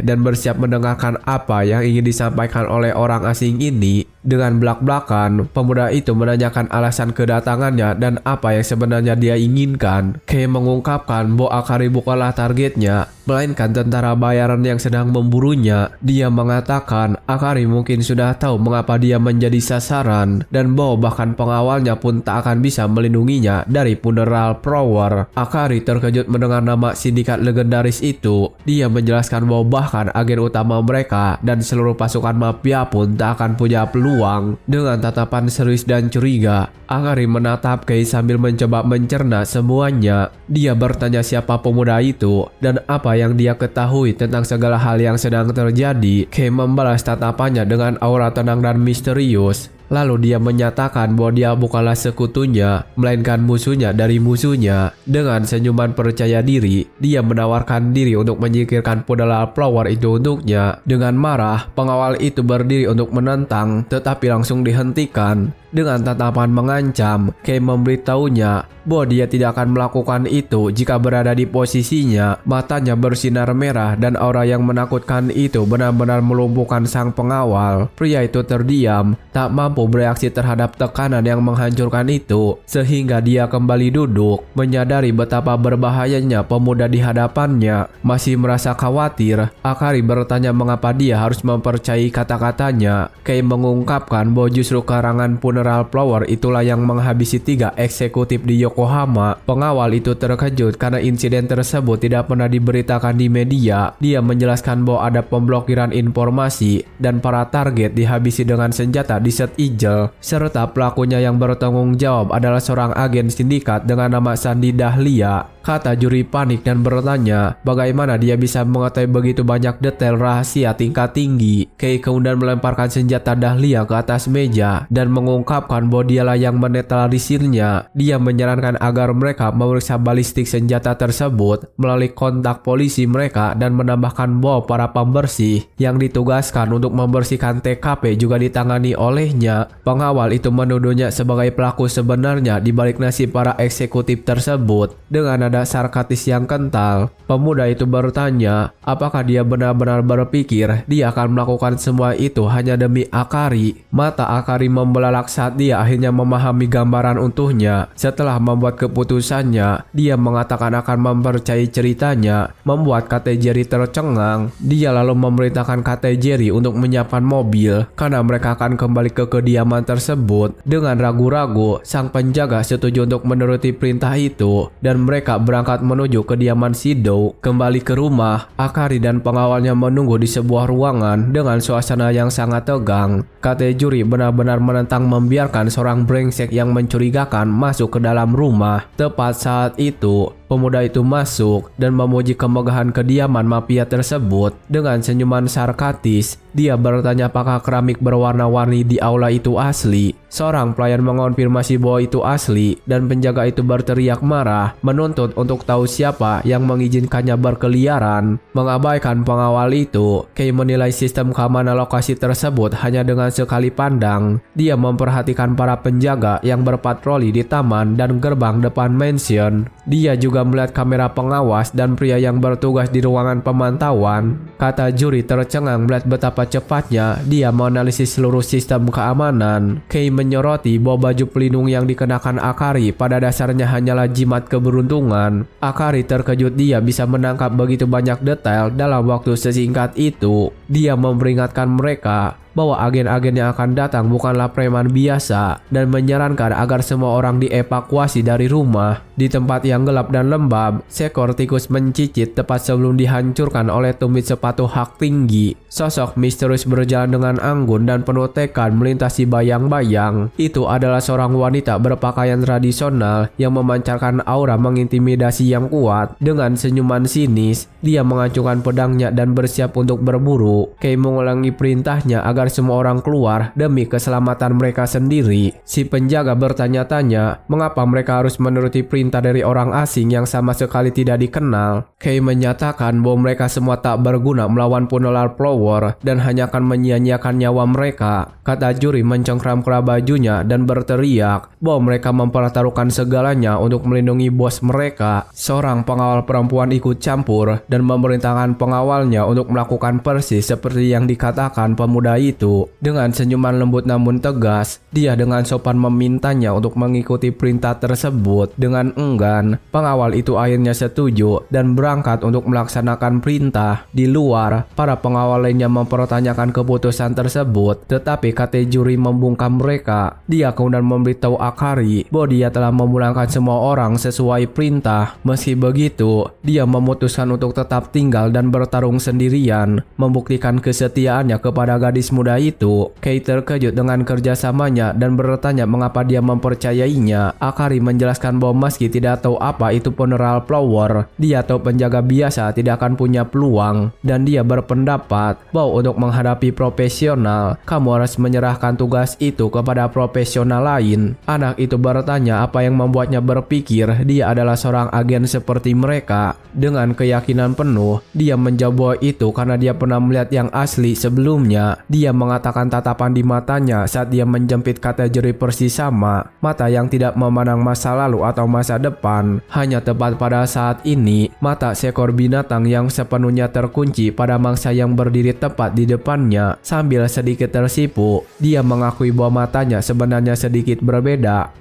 dan bersiap mendengarkan apa yang ingin disampaikan oleh orang asing ini. Dengan belak-belakan, pemuda itu menanyakan alasan kedatangannya dan apa yang sebenarnya dia inginkan. Kay mengungkapkan bahwa Akari bukanlah targetnya, melainkan tentara bayaran yang sedang memburunya. Dia mengatakan Akari mungkin sudah tahu mengapa dia menjadi sasaran dan bahwa bahkan pengawalnya pun tak akan bisa melindunginya dari funeral Prower. Akari terkejut mendengar nama sindikat legendaris itu. Dia menjelaskan bahwa bahkan agen utama mereka dan seluruh pasukan mafia pun tak akan punya peluang. Dengan tatapan serius dan curiga, Akari menatap Kay sambil mencoba mencerna semuanya. Dia bertanya siapa pemuda itu dan apa yang dia ketahui tentang segala hal yang sedang terjadi. Kay membalas tatapannya dengan aura tenang dan misterius. Lalu dia menyatakan bahwa dia bukanlah sekutunya, melainkan musuhnya dari musuhnya. Dengan senyuman percaya diri, dia menawarkan diri untuk menyingkirkan Punelar Flower itu untuknya. Dengan marah, pengawal itu berdiri untuk menentang, tetapi langsung dihentikan. Dengan tatapan mengancam, Kay memberitahunya bahwa dia tidak akan melakukan itu jika berada di posisinya. Matanya bersinar merah dan aura yang menakutkan itu benar-benar melumpuhkan sang pengawal. Pria itu terdiam, tak mampu bereaksi terhadap tekanan yang menghancurkan itu, sehingga dia kembali duduk, menyadari betapa berbahayanya pemuda di hadapannya. Masih merasa khawatir, Akari bertanya mengapa dia harus mempercayai kata-katanya. Kay mengungkapkan bahwa justru karangan Puneral Flower itulah yang menghabisi 3 eksekutif di Yokohama. Pengawal itu terkejut karena insiden tersebut tidak pernah diberitakan di media. Dia menjelaskan bahwa ada pemblokiran informasi dan para target dihabisi dengan senjata di Set Eagle, serta pelakunya yang bertanggung jawab adalah seorang agen sindikat dengan nama Sandy Dahlia. Kata juri panik dan bertanya bagaimana dia bisa mengetahui begitu banyak detail rahasia tingkat tinggi. Kay kemudian melemparkan senjata Dahlia ke atas meja dan mengungkapkan bahwa dialah yang menetralisirnya. Dia menyarankan agar mereka memeriksa balistik senjata tersebut melalui kontak polisi mereka dan menambahkan bahwa para pembersih yang ditugaskan untuk membersihkan TKP juga ditangani olehnya. Pengawal itu menuduhnya sebagai pelaku sebenarnya di balik nasib para eksekutif tersebut. Dengan nada sarkastis yang kental, pemuda itu bertanya apakah dia benar-benar berpikir dia akan melakukan semua itu hanya demi Akari. Mata Akari membelalak saat dia akhirnya memahami gambaran utuhnya. Setelah membuat keputusannya, dia mengatakan akan mempercayai ceritanya, membuat Kate Jerry tercengang. Dia lalu memerintahkan Kate Jerry untuk menyiapkan mobil karena mereka akan kembali ke kediaman tersebut. Dengan ragu-ragu, sang penjaga setuju untuk menuruti perintah itu dan mereka berangkat menuju kediaman Shido. Kembali ke rumah, Akari dan pengawalnya menunggu di sebuah ruangan dengan suasana yang sangat tegang. Kate Jerry benar-benar menentang membiarkan seorang brengsek yang mencurigakan masuk ke dalam rumah. Tepat saat itu, pemuda itu masuk dan memuji kemegahan kediaman mafia tersebut. Dengan senyuman sarkastis, dia bertanya apakah keramik berwarna-warni di aula itu asli. Seorang pelayan mengonfirmasi bahwa itu asli dan penjaga itu berteriak marah, menuntut untuk tahu siapa yang mengizinkannya berkeliaran. Mengabaikan pengawal itu, Kay menilai sistem keamanan lokasi tersebut hanya dengan sekali pandang. Dia memperhatikan para penjaga yang berpatroli di taman dan gerbang depan mansion. Dia juga melihat kamera pengawas dan pria yang bertugas di ruangan pemantauan. Kata juri tercengang melihat betapa cepatnya dia menganalisis seluruh sistem keamanan. Kay menyoroti bahwa baju pelindung yang dikenakan Akari pada dasarnya hanyalah jimat keberuntungan. Akari terkejut dia bisa menangkap begitu banyak detail dalam waktu sesingkat itu. Dia memperingatkan mereka bahwa agen-agen yang akan datang bukanlah preman biasa dan menyarankan agar semua orang dievakuasi dari rumah. Di tempat yang gelap dan lembab, seekor tikus mencicit tepat sebelum dihancurkan oleh tumit sepatu hak tinggi. Sosok misterius berjalan dengan anggun dan penuh tekad melintasi bayang-bayang. Itu adalah seorang wanita berpakaian tradisional yang memancarkan aura mengintimidasi yang kuat. Dengan senyuman sinis, dia mengacungkan pedangnya dan bersiap untuk berburu. Kay mengulangi perintahnya agar semua orang keluar demi keselamatan mereka sendiri. Si penjaga bertanya-tanya mengapa mereka harus menuruti perintah dari orang asing yang sama sekali tidak dikenal. Kay menyatakan bahwa mereka semua tak berguna melawan Punelar Flower dan hanya akan menyia-nyiakan nyawa mereka. Kata juri mencengkram kera bajunya dan berteriak bahwa mereka mempertaruhkan segalanya untuk melindungi bos mereka. Seorang pengawal perempuan ikut campur dan memerintahkan pengawalnya untuk melakukan persis seperti yang dikatakan pemuda itu. Dengan senyuman lembut namun tegas, dia dengan sopan memintanya untuk mengikuti perintah tersebut. Dengan enggan, pengawal itu akhirnya setuju dan berangkat untuk melaksanakan perintah. Di luar, para pengawal lainnya mempertanyakan keputusan tersebut, tetapi Kate Jerry membungkam mereka. Dia kemudian memberitahu Akari bahwa dia telah memulangkan semua orang sesuai perintah. Meski begitu, dia memutuskan untuk tetap tinggal dan bertarung sendirian, membuktikan kesetiaannya kepada gadis muda itu. Kei terkejut dengan kerjasamanya dan bertanya mengapa dia mempercayainya. Akari menjelaskan bahwa meski tidak tahu apa itu funeral flower, dia atau penjaga biasa tidak akan punya peluang, dan dia berpendapat bahwa untuk menghadapi profesional, kamu harus menyerahkan tugas itu kepada profesional lain. Anak itu bertanya apa yang membuatnya berpikir dia adalah seorang agen seperti mereka. Dengan keyakinan penuh, dia menjawab bahwa itu karena dia pernah melihat yang asli sebelumnya. Dia mengatakan tatapan di matanya saat dia menjepit kategori persis sama, mata yang tidak memandang masa lalu atau masa depan. Hanya tepat pada saat ini, mata seekor binatang yang sepenuhnya terkunci pada mangsa yang berdiri tepat di depannya. Sambil sedikit tersipu, dia mengakui bahwa matanya sebenarnya sedikit berbeda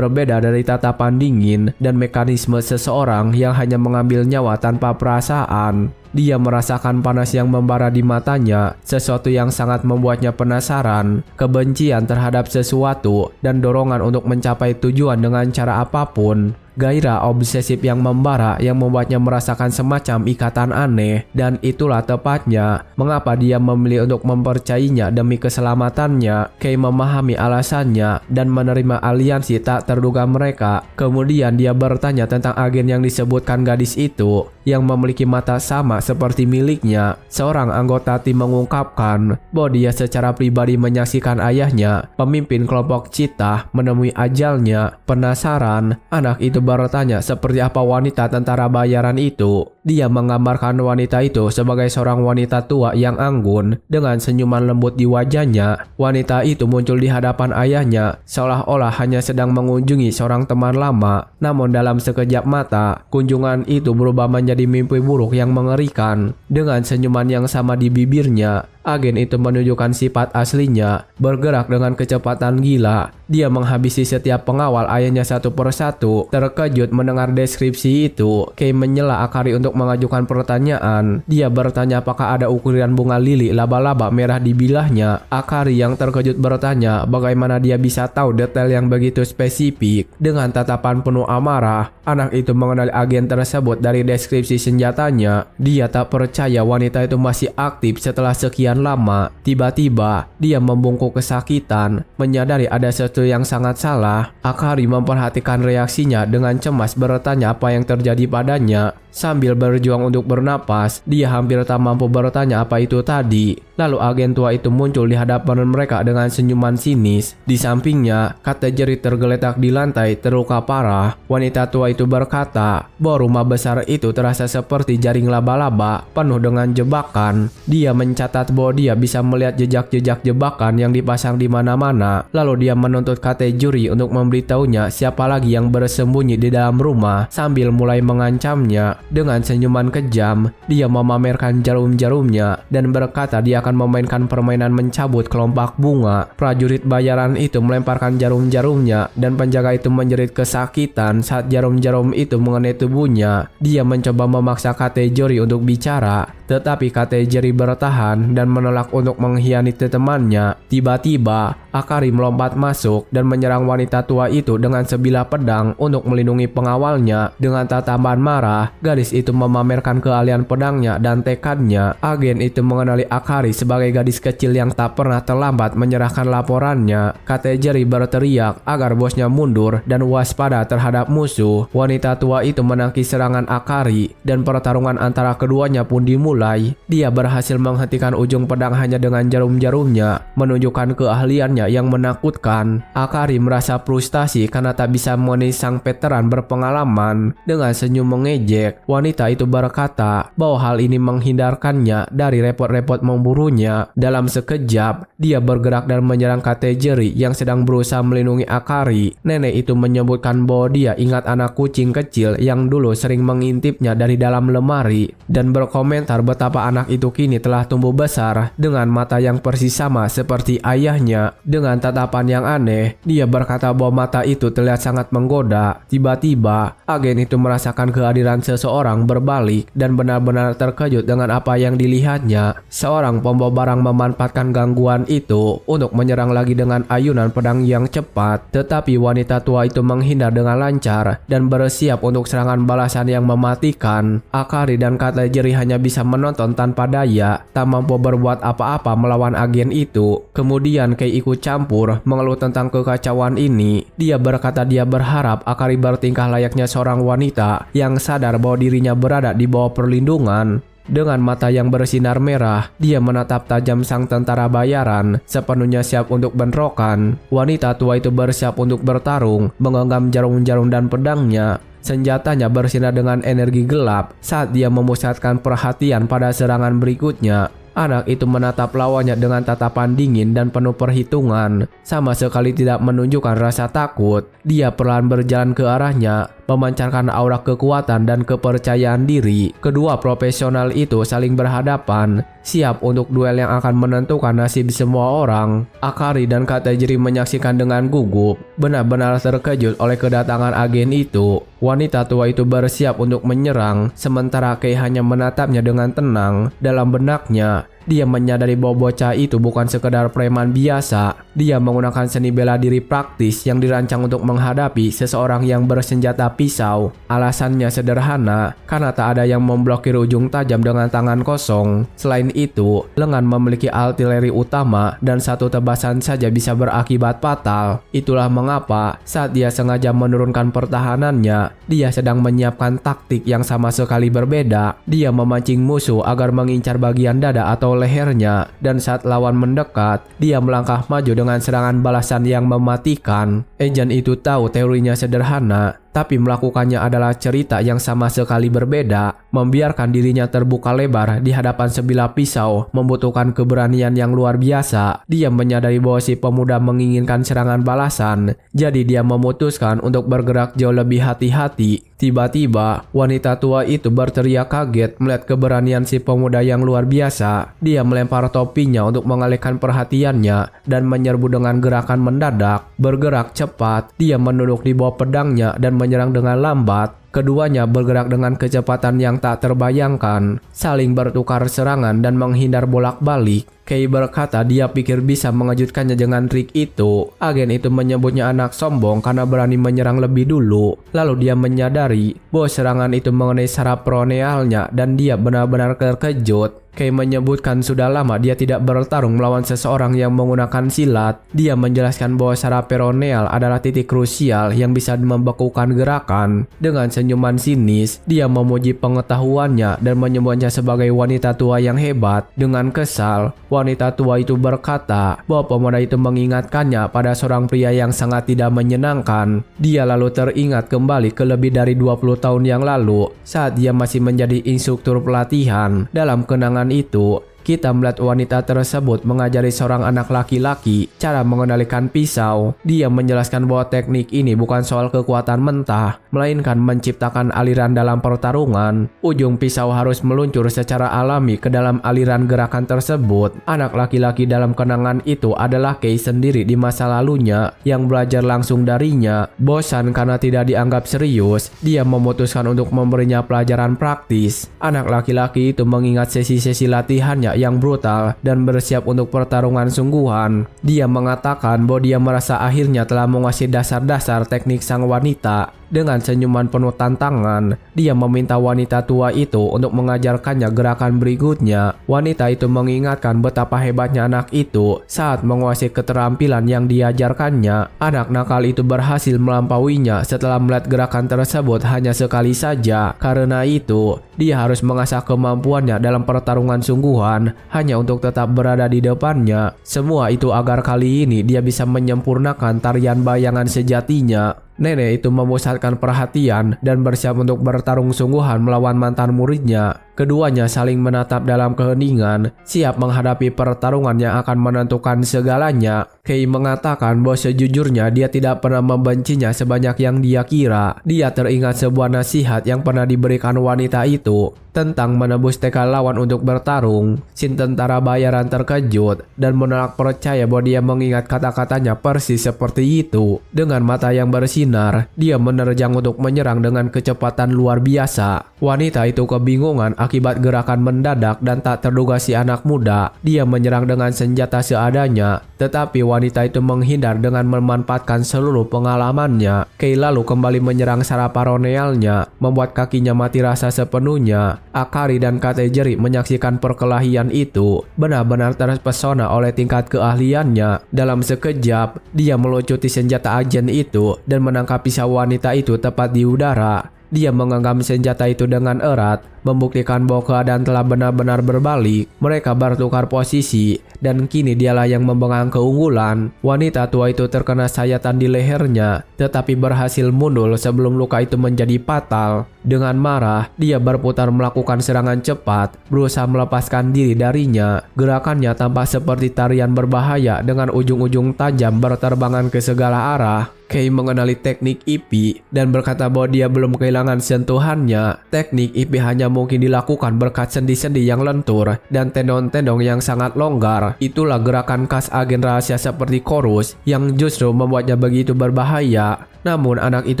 dari tatapan dingin dan mekanisme seseorang yang hanya mengambil nyawa tanpa perasaan. Dia merasakan panas yang membara di matanya, sesuatu yang sangat membuatnya penasaran, kebencian terhadap sesuatu, dan dorongan untuk mencapai tujuan dengan cara apapun. Gairah obsesif yang membara yang membuatnya merasakan semacam ikatan aneh, dan itulah tepatnya mengapa dia memilih untuk mempercayainya demi keselamatannya. Kei memahami alasannya dan menerima aliansi tak terduga mereka. Kemudian dia bertanya tentang agen yang disebutkan gadis itu, yang memiliki mata sama seperti miliknya. Seorang anggota tim mengungkapkan bahwa dia secara pribadi menyaksikan ayahnya, pemimpin kelompok Cheetah, menemui ajalnya. Penasaran, anak itu bertanya seperti apa wanita tentara bayaran itu. Dia menggambarkan wanita itu sebagai seorang wanita tua yang anggun dengan senyuman lembut di wajahnya. Wanita itu muncul di hadapan ayahnya seolah-olah hanya sedang mengunjungi seorang teman lama. Namun dalam sekejap mata, kunjungan itu berubah menjadi mimpi buruk yang mengerikan. Dengan senyuman yang sama di bibirnya, agen itu menunjukkan sifat aslinya, bergerak dengan kecepatan gila. Dia menghabisi setiap pengawal ayahnya satu persatu. Terkejut mendengar deskripsi itu, Kei menyela Akari untuk mengajukan pertanyaan. Dia bertanya apakah ada ukuran bunga lili laba-laba merah di bilahnya. Akari yang terkejut bertanya bagaimana dia bisa tahu detail yang begitu spesifik. Dengan tatapan penuh amarah, anak itu mengenali agen tersebut dari deskripsi senjatanya. Dia tak percaya wanita itu masih aktif setelah sekian lama. Tiba-tiba, dia membungkuk kesakitan, menyadari ada sesuatu yang sangat salah. Akari memperhatikan reaksinya dengan cemas bertanya apa yang terjadi padanya. Sambil berjuang untuk bernapas, dia hampir tak mampu bertanya apa itu tadi. Lalu agen tua itu muncul di hadapan mereka dengan senyuman sinis. Di sampingnya, kategori tergeletak di lantai terluka parah. Wanita tua itu berkata bahwa rumah besar itu terasa seperti jaring laba-laba penuh dengan jebakan. Dia mencatat bahwa dia bisa melihat jejak-jejak jebakan yang dipasang di mana-mana. Lalu dia menuntut kategori untuk memberitahunya siapa lagi yang bersembunyi di dalam rumah sambil mulai mengancamnya. Dengan senyuman kejam, dia memamerkan jarum-jarumnya dan berkata dia akan memainkan permainan mencabut kelompok bunga. Prajurit bayaran itu melemparkan jarum-jarumnya dan penjaga itu menjerit kesakitan saat jarum-jarum itu mengenai tubuhnya. Dia mencoba memaksa kategori untuk bicara, tetapi kategori bertahan dan menolak untuk mengkhianati temannya. Tiba-tiba, Akari melompat masuk dan menyerang wanita tua itu dengan sebilah pedang untuk melindungi pengawalnya. Dengan tatapan marah, gadis itu memamerkan keahlian pedangnya dan tekadnya. Agen itu mengenali Akari sebagai gadis kecil yang tak pernah terlambat menyerahkan laporannya. Kategori berteriak agar bosnya mundur dan waspada terhadap musuh. Wanita tua itu menangkis serangan Akari dan pertarungan antara keduanya pun dimulai. Dia berhasil menghentikan ujung pedang hanya dengan jarum-jarumnya, menunjukkan keahliannya yang menakutkan. Akari merasa frustasi karena tak bisa mengenai sang veteran berpengalaman. Dengan senyum mengejek, wanita itu berkata bahwa hal ini menghindarkannya dari repot-repot memburunya. Dalam sekejap, dia bergerak dan menyerang kategori yang sedang berusaha melindungi Akari. Nenek itu menyebutkan bahwa dia ingat anak kucing kecil yang dulu sering mengintipnya dari dalam lemari, dan berkomentar betapa anak itu kini telah tumbuh besar dengan mata yang persis sama seperti ayahnya. Dengan tatapan yang aneh, dia berkata bahwa mata itu terlihat sangat menggoda. Tiba-tiba, agen itu merasakan kehadiran seseorang berbalik dan benar-benar terkejut dengan apa yang dilihatnya. Seorang pembawa barang memanfaatkan gangguan itu untuk menyerang lagi dengan ayunan pedang yang cepat. Tetapi wanita tua itu menghindar dengan lancar dan bersiap untuk serangan balasan yang mematikan. Akari dan Katajiri hanya bisa menonton tanpa daya, tak mampu berbuat apa-apa melawan agen itu. Kemudian Kei ikut campur mengeluh tentang kekacauan ini. Dia berkata dia berharap Akari bertingkah layaknya seorang wanita yang sadar bahwa dirinya berada di bawah perlindungan. Dengan mata yang bersinar merah, dia menatap tajam sang tentara bayaran, sepenuhnya siap untuk bentrokan. Wanita tua itu bersiap untuk bertarung, menggenggam jarum-jarum dan pedangnya. Senjatanya bersinar dengan energi gelap saat dia memusatkan perhatian pada serangan berikutnya. Anak itu menatap lawannya dengan tatapan dingin dan penuh perhitungan, sama sekali tidak menunjukkan rasa takut. Dia perlahan berjalan ke arahnya, memancarkan aura kekuatan dan kepercayaan diri. Kedua profesional itu saling berhadapan, siap untuk duel yang akan menentukan nasib semua orang. Akari dan Katajiri menyaksikan dengan gugup, benar-benar terkejut oleh kedatangan agen itu. Wanita tua itu bersiap untuk menyerang, sementara Kei hanya menatapnya dengan tenang. Dalam benaknya, dia menyadari bahwa bocah itu bukan sekedar preman biasa. Dia menggunakan seni bela diri praktis yang dirancang untuk menghadapi seseorang yang bersenjata pisau. Alasannya sederhana, karena tak ada yang memblokir ujung tajam dengan tangan kosong. Selain itu, lengan memiliki artileri utama dan satu tebasan saja bisa berakibat fatal. Itulah mengapa saat dia sengaja menurunkan pertahanannya, dia sedang menyiapkan taktik yang sama sekali berbeda. Dia memancing musuh agar mengincar bagian dada atau lehernya, dan saat lawan mendekat, dia melangkah maju dengan serangan balasan yang mematikan. Agent itu tahu teorinya sederhana, tapi melakukannya adalah cerita yang sama sekali berbeda. Membiarkan dirinya terbuka lebar di hadapan sebilah pisau membutuhkan keberanian yang luar biasa. Dia menyadari bahwa si pemuda menginginkan serangan balasan, jadi dia memutuskan untuk bergerak jauh lebih hati-hati. Tiba-tiba, wanita tua itu berteriak kaget melihat keberanian si pemuda yang luar biasa. Dia melempar topinya untuk mengalihkan perhatiannya dan menyerbu dengan gerakan mendadak. Bergerak cepat, dia menunduk di bawah pedangnya dan menyerang dengan lambat. Keduanya bergerak dengan kecepatan yang tak terbayangkan, saling bertukar serangan dan menghindar bolak-balik. Kei berkata dia pikir bisa mengejutkannya dengan trik itu. Agen itu menyebutnya anak sombong karena berani menyerang lebih dulu. Lalu dia menyadari bahwa serangan itu mengenai saraf peronealnya dan dia benar-benar terkejut. Kei menyebutkan sudah lama dia tidak bertarung melawan seseorang yang menggunakan silat. Dia menjelaskan bahwa saraf peroneal adalah titik krusial yang bisa membekukan gerakan. Dengan senyuman sinis, dia memuji pengetahuannya dan menyebutnya sebagai wanita tua yang hebat. Dengan kesal, wanita tua itu berkata bahwa pemuda itu mengingatkannya pada seorang pria yang sangat tidak menyenangkan. Dia lalu teringat kembali ke lebih dari 20 tahun yang lalu saat dia masih menjadi instruktur pelatihan. Dalam kenangan itu, kita melihat wanita tersebut mengajari seorang anak laki-laki cara mengendalikan pisau. Dia menjelaskan bahwa teknik ini bukan soal kekuatan mentah, melainkan menciptakan aliran dalam pertarungan. Ujung pisau harus meluncur secara alami ke dalam aliran gerakan tersebut. Anak laki-laki dalam kenangan itu adalah Kei sendiri di masa lalunya yang belajar langsung darinya. Bosan karena tidak dianggap serius, dia memutuskan untuk memberinya pelajaran praktis. Anak laki-laki itu mengingat sesi-sesi latihannya yang brutal dan bersiap untuk pertarungan sungguhan. Dia mengatakan bahwa dia merasa akhirnya telah menguasai dasar-dasar teknik sang wanita. Dengan senyuman penuh tantangan, dia meminta wanita tua itu untuk mengajarkannya gerakan berikutnya. Wanita itu mengingatkan betapa hebatnya anak itu saat menguasai keterampilan yang diajarkannya. Anak nakal itu berhasil melampauinya setelah melihat gerakan tersebut hanya sekali saja. Karena itu, dia harus mengasah kemampuannya dalam pertarungan sungguhan hanya untuk tetap berada di depannya. Semua itu agar kali ini dia bisa menyempurnakan tarian bayangan sejatinya. Nenek itu memusatkan perhatian dan bersiap untuk bertarung sungguhan melawan mantan muridnya. Keduanya saling menatap dalam keheningan, siap menghadapi pertarungan yang akan menentukan segalanya. Kei mengatakan bahwa sejujurnya dia tidak pernah membencinya sebanyak yang dia kira. Dia teringat sebuah nasihat yang pernah diberikan wanita itu. tentang menebus tekad lawan untuk bertarung. Si tentara bayaran terkejut dan menolak percaya bahwa dia mengingat kata-katanya persis seperti itu. Dengan mata yang bersinar, dia menerjang untuk menyerang dengan kecepatan luar biasa. Wanita itu kebingungan akibat gerakan mendadak dan tak terduga si anak muda. Dia menyerang dengan senjata seadanya, tetapi wanita itu menghindar dengan memanfaatkan seluruh pengalamannya. Kei lalu kembali menyerang secara paranoialnya, membuat kakinya mati rasa sepenuhnya. Akari dan Katejeri menyaksikan perkelahian itu, benar-benar terpesona oleh tingkat keahliannya. Dalam sekejap, dia melucuti senjata agen itu dan menangkap pisau wanita itu tepat di udara. Dia menggenggam senjata itu dengan erat, membuktikan bahwa keadaan telah benar-benar berbalik. Mereka bertukar posisi, dan kini dialah yang memegang keunggulan. Wanita tua itu terkena sayatan di lehernya, tetapi berhasil mundur sebelum luka itu menjadi fatal. Dengan marah, dia berputar melakukan serangan cepat, berusaha melepaskan diri darinya. Gerakannya tampak seperti tarian berbahaya dengan ujung-ujung tajam berterbangan ke segala arah. Kei mengenali teknik Ippi dan berkata bahwa dia belum kehilangan sentuhannya. Teknik Ippi hanya mungkin dilakukan berkat sendi-sendi yang lentur dan tendon-tendon yang sangat longgar. Itulah gerakan khas agen rahasia seperti Chorus yang justru membuatnya begitu berbahaya. Namun anak itu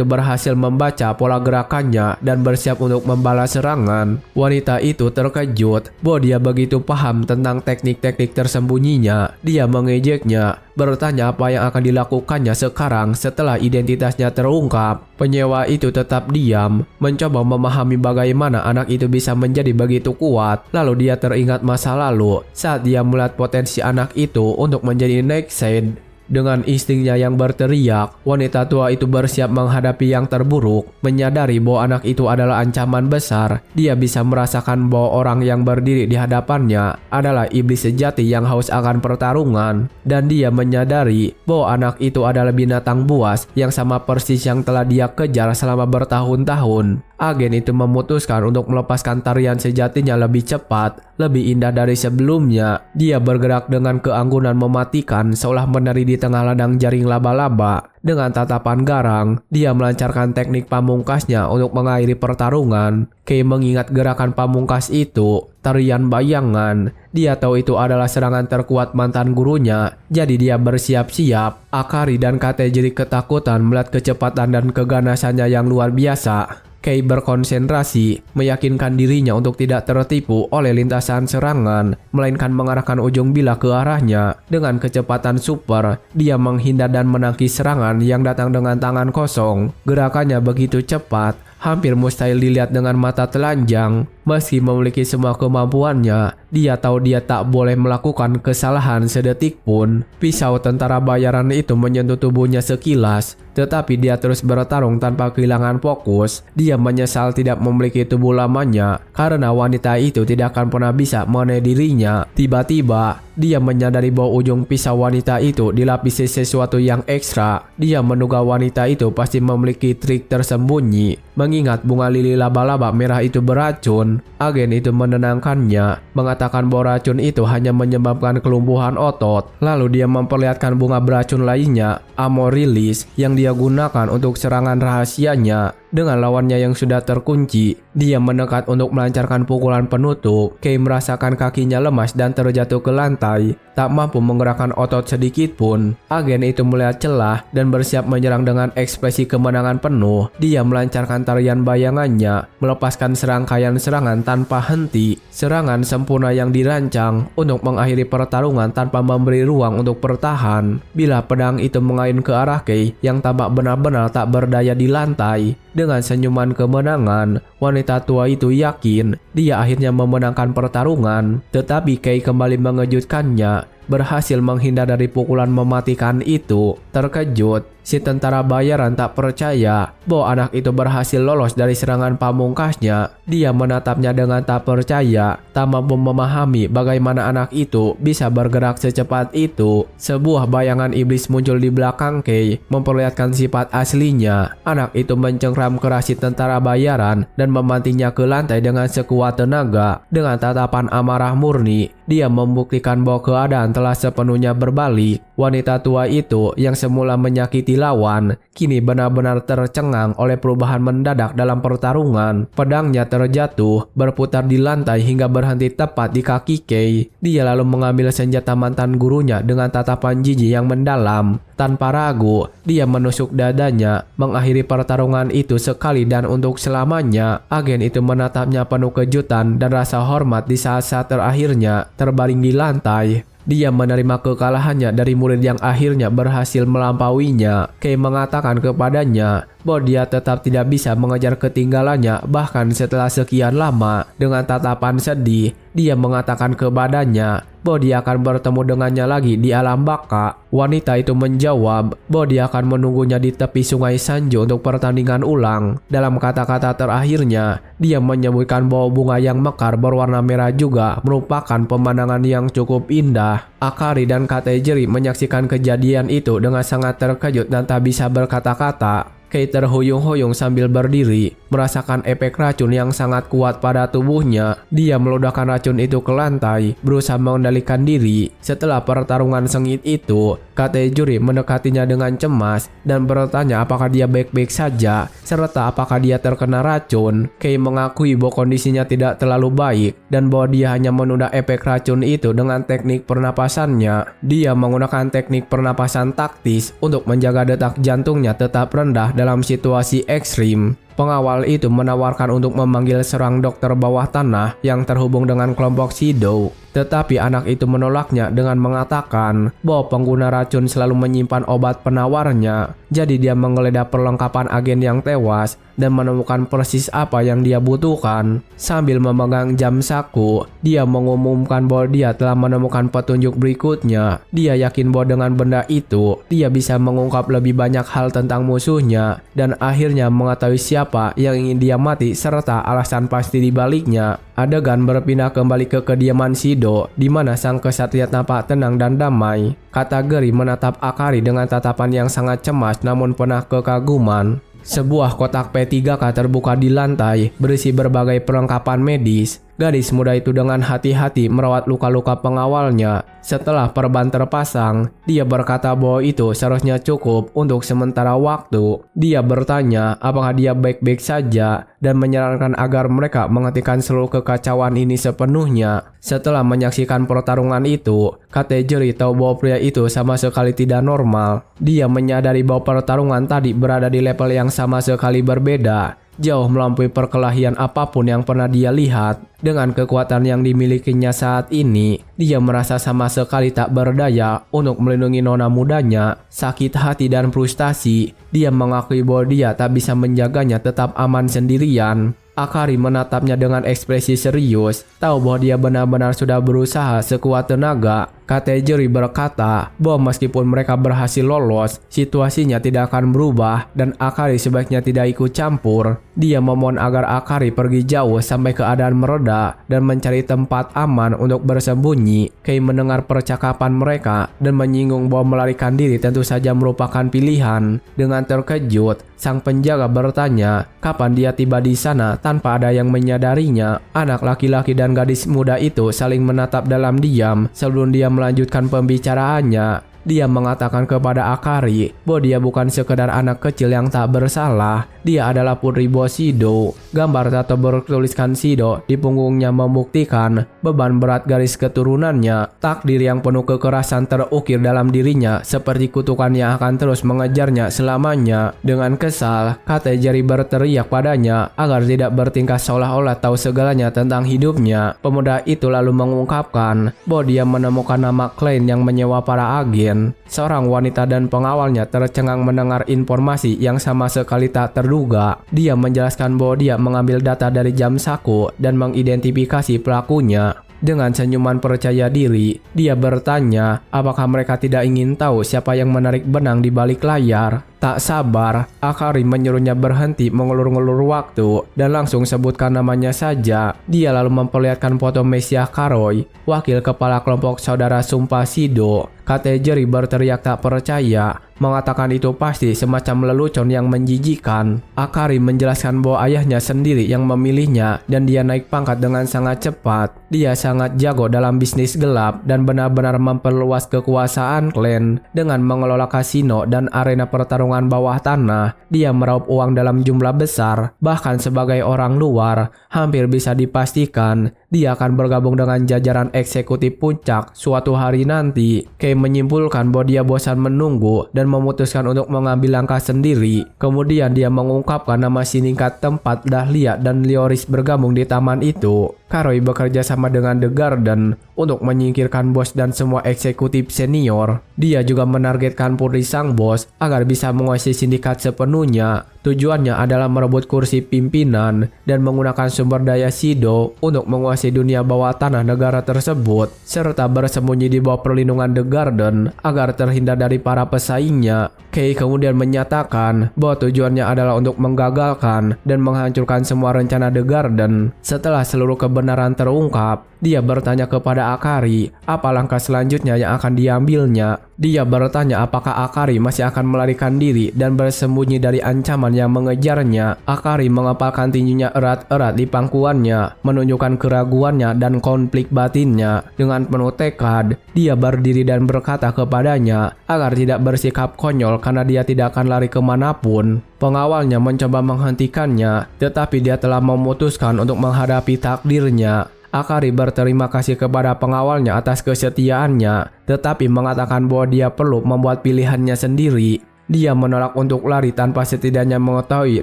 berhasil membaca pola gerakannya dan bersiap untuk membalas serangan. Wanita itu terkejut bahwa dia begitu paham tentang teknik-teknik tersembunyinya. Dia mengejeknya, bertanya apa yang akan dilakukannya sekarang setelah identitasnya terungkap. Penyewa itu tetap diam, mencoba memahami bagaimana anak itu bisa menjadi begitu kuat. Lalu dia teringat masa lalu saat dia melihat potensi anak itu untuk menjadi Nextshade. Dengan instingnya yang berteriak, wanita tua itu bersiap menghadapi yang terburuk. Menyadari bahwa anak itu adalah ancaman besar, dia bisa merasakan bahwa orang yang berdiri di hadapannya adalah iblis sejati yang haus akan pertarungan. Dan dia menyadari bahwa anak itu adalah binatang buas yang sama persis yang telah dia kejar selama bertahun-tahun. Agen itu memutuskan untuk melepaskan tarian sejatinya lebih cepat, lebih indah dari sebelumnya. Dia bergerak dengan keanggunan mematikan seolah menari di tengah ladang jaring laba-laba. Dengan tatapan garang, dia melancarkan teknik pamungkasnya untuk mengakhiri pertarungan. Kei mengingat gerakan pamungkas itu, tarian bayangan. Dia tahu itu adalah serangan terkuat mantan gurunya, jadi dia bersiap-siap. Akari dan Katejeri ketakutan melihat kecepatan dan keganasannya yang luar biasa. Kei berkonsentrasi, meyakinkan dirinya untuk tidak tertipu oleh lintasan serangan, melainkan mengarahkan ujung bila ke arahnya. Dengan kecepatan super, dia menghindar dan menangkis serangan yang datang dengan tangan kosong. Gerakannya begitu cepat, hampir mustahil dilihat dengan mata telanjang. Meski memiliki semua kemampuannya, dia tahu dia tak boleh melakukan kesalahan sedetik pun. Pisau tentara bayaran itu menyentuh tubuhnya sekilas, tetapi dia terus bertarung tanpa kehilangan fokus. Dia menyesal tidak memiliki tubuh lamanya, karena wanita itu tidak akan pernah bisa mengenai dirinya. Tiba-tiba, dia menyadari bahwa ujung pisau wanita itu dilapisi sesuatu yang ekstra. Dia menduga wanita itu pasti memiliki trik tersembunyi. Mengingat bunga lili laba-laba merah itu beracun, agen itu menenangkannya, mengatakan bahwa racun itu hanya menyebabkan kelumpuhan otot. Lalu dia memperlihatkan bunga beracun lainnya, Amaryllis, yang dia gunakan untuk serangan rahasianya. Dengan lawannya yang sudah terkunci, dia mendekat untuk melancarkan pukulan penutup. Kei merasakan kakinya lemas dan terjatuh ke lantai, tak mampu menggerakkan otot sedikit pun. Agen itu melihat celah dan bersiap menyerang dengan ekspresi kemenangan penuh. Dia melancarkan tarian bayangannya, melepaskan serangkaian serangan tanpa henti. Serangan sempurna yang dirancang untuk mengakhiri pertarungan tanpa memberi ruang untuk bertahan. Bila pedang itu mengayun ke arah Kei yang tampak benar-benar tak berdaya di lantai, dengan senyuman kemenangan, wanita tua itu yakin dia akhirnya memenangkan pertarungan. Tetapi Kei kembali mengejutkannya, berhasil menghindar dari pukulan mematikan itu. Terkejut, si tentara bayaran tak percaya bahwa anak itu berhasil lolos dari serangan pamungkasnya. Dia menatapnya dengan tak percaya, tak mampu memahami bagaimana anak itu bisa bergerak secepat itu. Sebuah bayangan iblis muncul di belakang Kei, memperlihatkan sifat aslinya. Anak itu mencengkram keras si tentara bayaran dan memantinya ke lantai dengan sekuat tenaga. Dengan tatapan amarah murni, dia membuktikan bahwa keadaan telah sepenuhnya berbalik. Wanita tua itu yang semula menyakiti lawan, kini benar-benar tercengang oleh perubahan mendadak dalam pertarungan. Pedangnya terjatuh, berputar di lantai hingga berhenti tepat di kaki Kei. Dia lalu mengambil senjata mantan gurunya dengan tatapan jijik yang mendalam. Tanpa ragu, dia menusuk dadanya, mengakhiri pertarungan itu sekali dan untuk selamanya. Agen itu menatapnya penuh kejutan dan rasa hormat di saat-saat terakhirnya terbaring di lantai. Dia menerima kekalahannya dari murid yang akhirnya berhasil melampauinya. Kei mengatakan kepadanya bahwa dia tetap tidak bisa mengejar ketinggalannya bahkan setelah sekian lama. Dengan tatapan sedih, dia mengatakan kepadanya bahwa dia akan bertemu dengannya lagi di alam baka. Wanita itu menjawab bahwa dia akan menunggunya di tepi sungai Sanjo untuk pertandingan ulang. Dalam kata-kata terakhirnya, dia menyebutkan bahwa bunga yang mekar berwarna merah juga merupakan pemandangan yang cukup indah. Akari dan Katejiri menyaksikan kejadian itu dengan sangat terkejut dan tak bisa berkata-kata. Kei terhuyung-huyung sambil berdiri, merasakan efek racun yang sangat kuat pada tubuhnya. Dia meledakkan racun itu ke lantai, berusaha mengendalikan diri. Setelah pertarungan sengit itu, Katejuri mendekatinya dengan cemas dan bertanya apakah dia baik-baik saja, serta apakah dia terkena racun. Kei mengakui bahwa kondisinya tidak terlalu baik dan bahwa dia hanya menunda efek racun itu dengan teknik pernapasannya. Dia menggunakan teknik pernapasan taktis untuk menjaga detak jantungnya tetap rendah dalam situasi ekstrim. Pengawal itu menawarkan untuk memanggil seorang dokter bawah tanah yang terhubung dengan kelompok Shido. Tetapi anak itu menolaknya dengan mengatakan bahwa pengguna racun selalu menyimpan obat penawarnya. Jadi dia menggeledah perlengkapan agen yang tewas dan menemukan persis apa yang dia butuhkan. Sambil memegang jam saku, dia mengumumkan bahwa dia telah menemukan petunjuk berikutnya. Dia yakin bahwa dengan benda itu, dia bisa mengungkap lebih banyak hal tentang musuhnya dan akhirnya mengetahui siapa yang ingin dia mati serta alasan pasti di baliknya. Adegan berpindah kembali ke kediaman Shido, di mana sang kesatria tampak tenang dan damai. Katagiri menatap Akari dengan tatapan yang sangat cemas namun penuh kekaguman. Sebuah kotak P3K terbuka di lantai, berisi berbagai perlengkapan medis. Gadis muda itu dengan hati-hati merawat luka-luka pengawalnya. Setelah perban terpasang, dia berkata bahwa itu seharusnya cukup untuk sementara waktu. Dia bertanya apakah dia baik-baik saja dan menyarankan agar mereka menghentikan seluruh kekacauan ini sepenuhnya. Setelah menyaksikan pertarungan itu, Katejiri tahu bahwa pria itu sama sekali tidak normal. Dia menyadari bahwa pertarungan tadi berada di level yang sama sekali berbeda, jauh melampaui perkelahian apapun yang pernah dia lihat. Dengan kekuatan yang dimilikinya saat ini, dia merasa sama sekali tak berdaya untuk melindungi nona mudanya. Sakit hati dan frustasi, dia mengakui bahwa dia tak bisa menjaganya tetap aman sendirian. Akari menatapnya dengan ekspresi serius, tahu bahwa dia benar-benar sudah berusaha sekuat tenaga. Katejiri berkata bahwa meskipun mereka berhasil lolos, situasinya tidak akan berubah dan Akari sebaiknya tidak ikut campur. Dia memohon agar Akari pergi jauh sampai keadaan mereda dan mencari tempat aman untuk bersembunyi. Kei mendengar percakapan mereka dan menyinggung bahwa melarikan diri tentu saja merupakan pilihan. Dengan terkejut, sang penjaga bertanya kapan dia tiba di sana tanpa ada yang menyadarinya. Anak laki-laki dan gadis muda itu saling menatap dalam diam sebelum dia melanjutkan pembicaraannya. Dia mengatakan kepada Akari bahwa dia bukan sekedar anak kecil yang tak bersalah. Dia adalah putri bos Shido. Gambar tato bertuliskan Shido di punggungnya membuktikan beban berat garis keturunannya. Takdir yang penuh kekerasan terukir dalam dirinya seperti kutukan yang akan terus mengejarnya selamanya. Dengan kesal, Katejiri berteriak padanya agar tidak bertingkah seolah-olah tahu segalanya tentang hidupnya. Pemuda itu lalu mengungkapkan bahwa dia menemukan nama klien yang menyewa para agen. Seorang wanita dan pengawalnya tercengang mendengar informasi yang sama sekali tak terduga. Dia menjelaskan bahwa dia mengambil data dari jam saku dan mengidentifikasi pelakunya. Dengan senyuman percaya diri, dia bertanya apakah mereka tidak ingin tahu siapa yang menarik benang di balik layar. Tak sabar, Akari menyuruhnya berhenti mengulur-ngulur waktu dan langsung sebutkan namanya saja. Dia lalu memperlihatkan foto Messiah Karoi, wakil kepala kelompok saudara Sumpah Shido. Katejiri berteriak tak percaya, mengatakan itu pasti semacam lelucon yang menjijikan. Akari menjelaskan bahwa ayahnya sendiri yang memilihnya dan dia naik pangkat dengan sangat cepat. Dia sangat jago dalam bisnis gelap dan benar-benar memperluas kekuasaan klan dengan mengelola kasino dan arena pertarungan bawah tanah. Dia meraup uang dalam jumlah besar, bahkan sebagai orang luar, hampir bisa dipastikan dia akan bergabung dengan jajaran eksekutif puncak suatu hari nanti. Kei menyimpulkan bahwa dia bosan menunggu dan memutuskan untuk mengambil langkah sendiri. Kemudian dia mengungkapkan nama singkat tempat Dahlia dan Lioris bergabung di taman itu. Karoi bekerja sama dengan The Garden untuk menyingkirkan bos dan semua eksekutif senior. Dia juga menargetkan putri sang bos agar bisa menguasai sindikat sepenuhnya. Tujuannya adalah merebut kursi pimpinan dan menggunakan sumber daya Shido untuk menguasai dunia bawah tanah negara tersebut, serta bersembunyi di bawah perlindungan The Garden agar terhindar dari para pesaingnya. Kei kemudian menyatakan bahwa tujuannya adalah untuk menggagalkan dan menghancurkan semua rencana The Garden. Setelah seluruh kebenaran terungkap, dia bertanya kepada Akari apa langkah selanjutnya yang akan diambilnya. Dia bertanya apakah Akari masih akan melarikan diri dan bersembunyi dari ancaman yang mengejarnya. Akari mengepalkan tinjunya erat-erat di pangkuannya, menunjukkan keraguannya dan konflik batinnya. Dengan penuh tekad, dia berdiri dan berkata kepadanya agar tidak bersikap konyol karena dia tidak akan lari kemanapun. Pengawalnya mencoba menghentikannya, tetapi dia telah memutuskan untuk menghadapi takdirnya. Akari berterima kasih kepada pengawalnya atas kesetiaannya, tetapi mengatakan bahwa dia perlu membuat pilihannya sendiri. Dia menolak untuk lari tanpa setidaknya mengetahui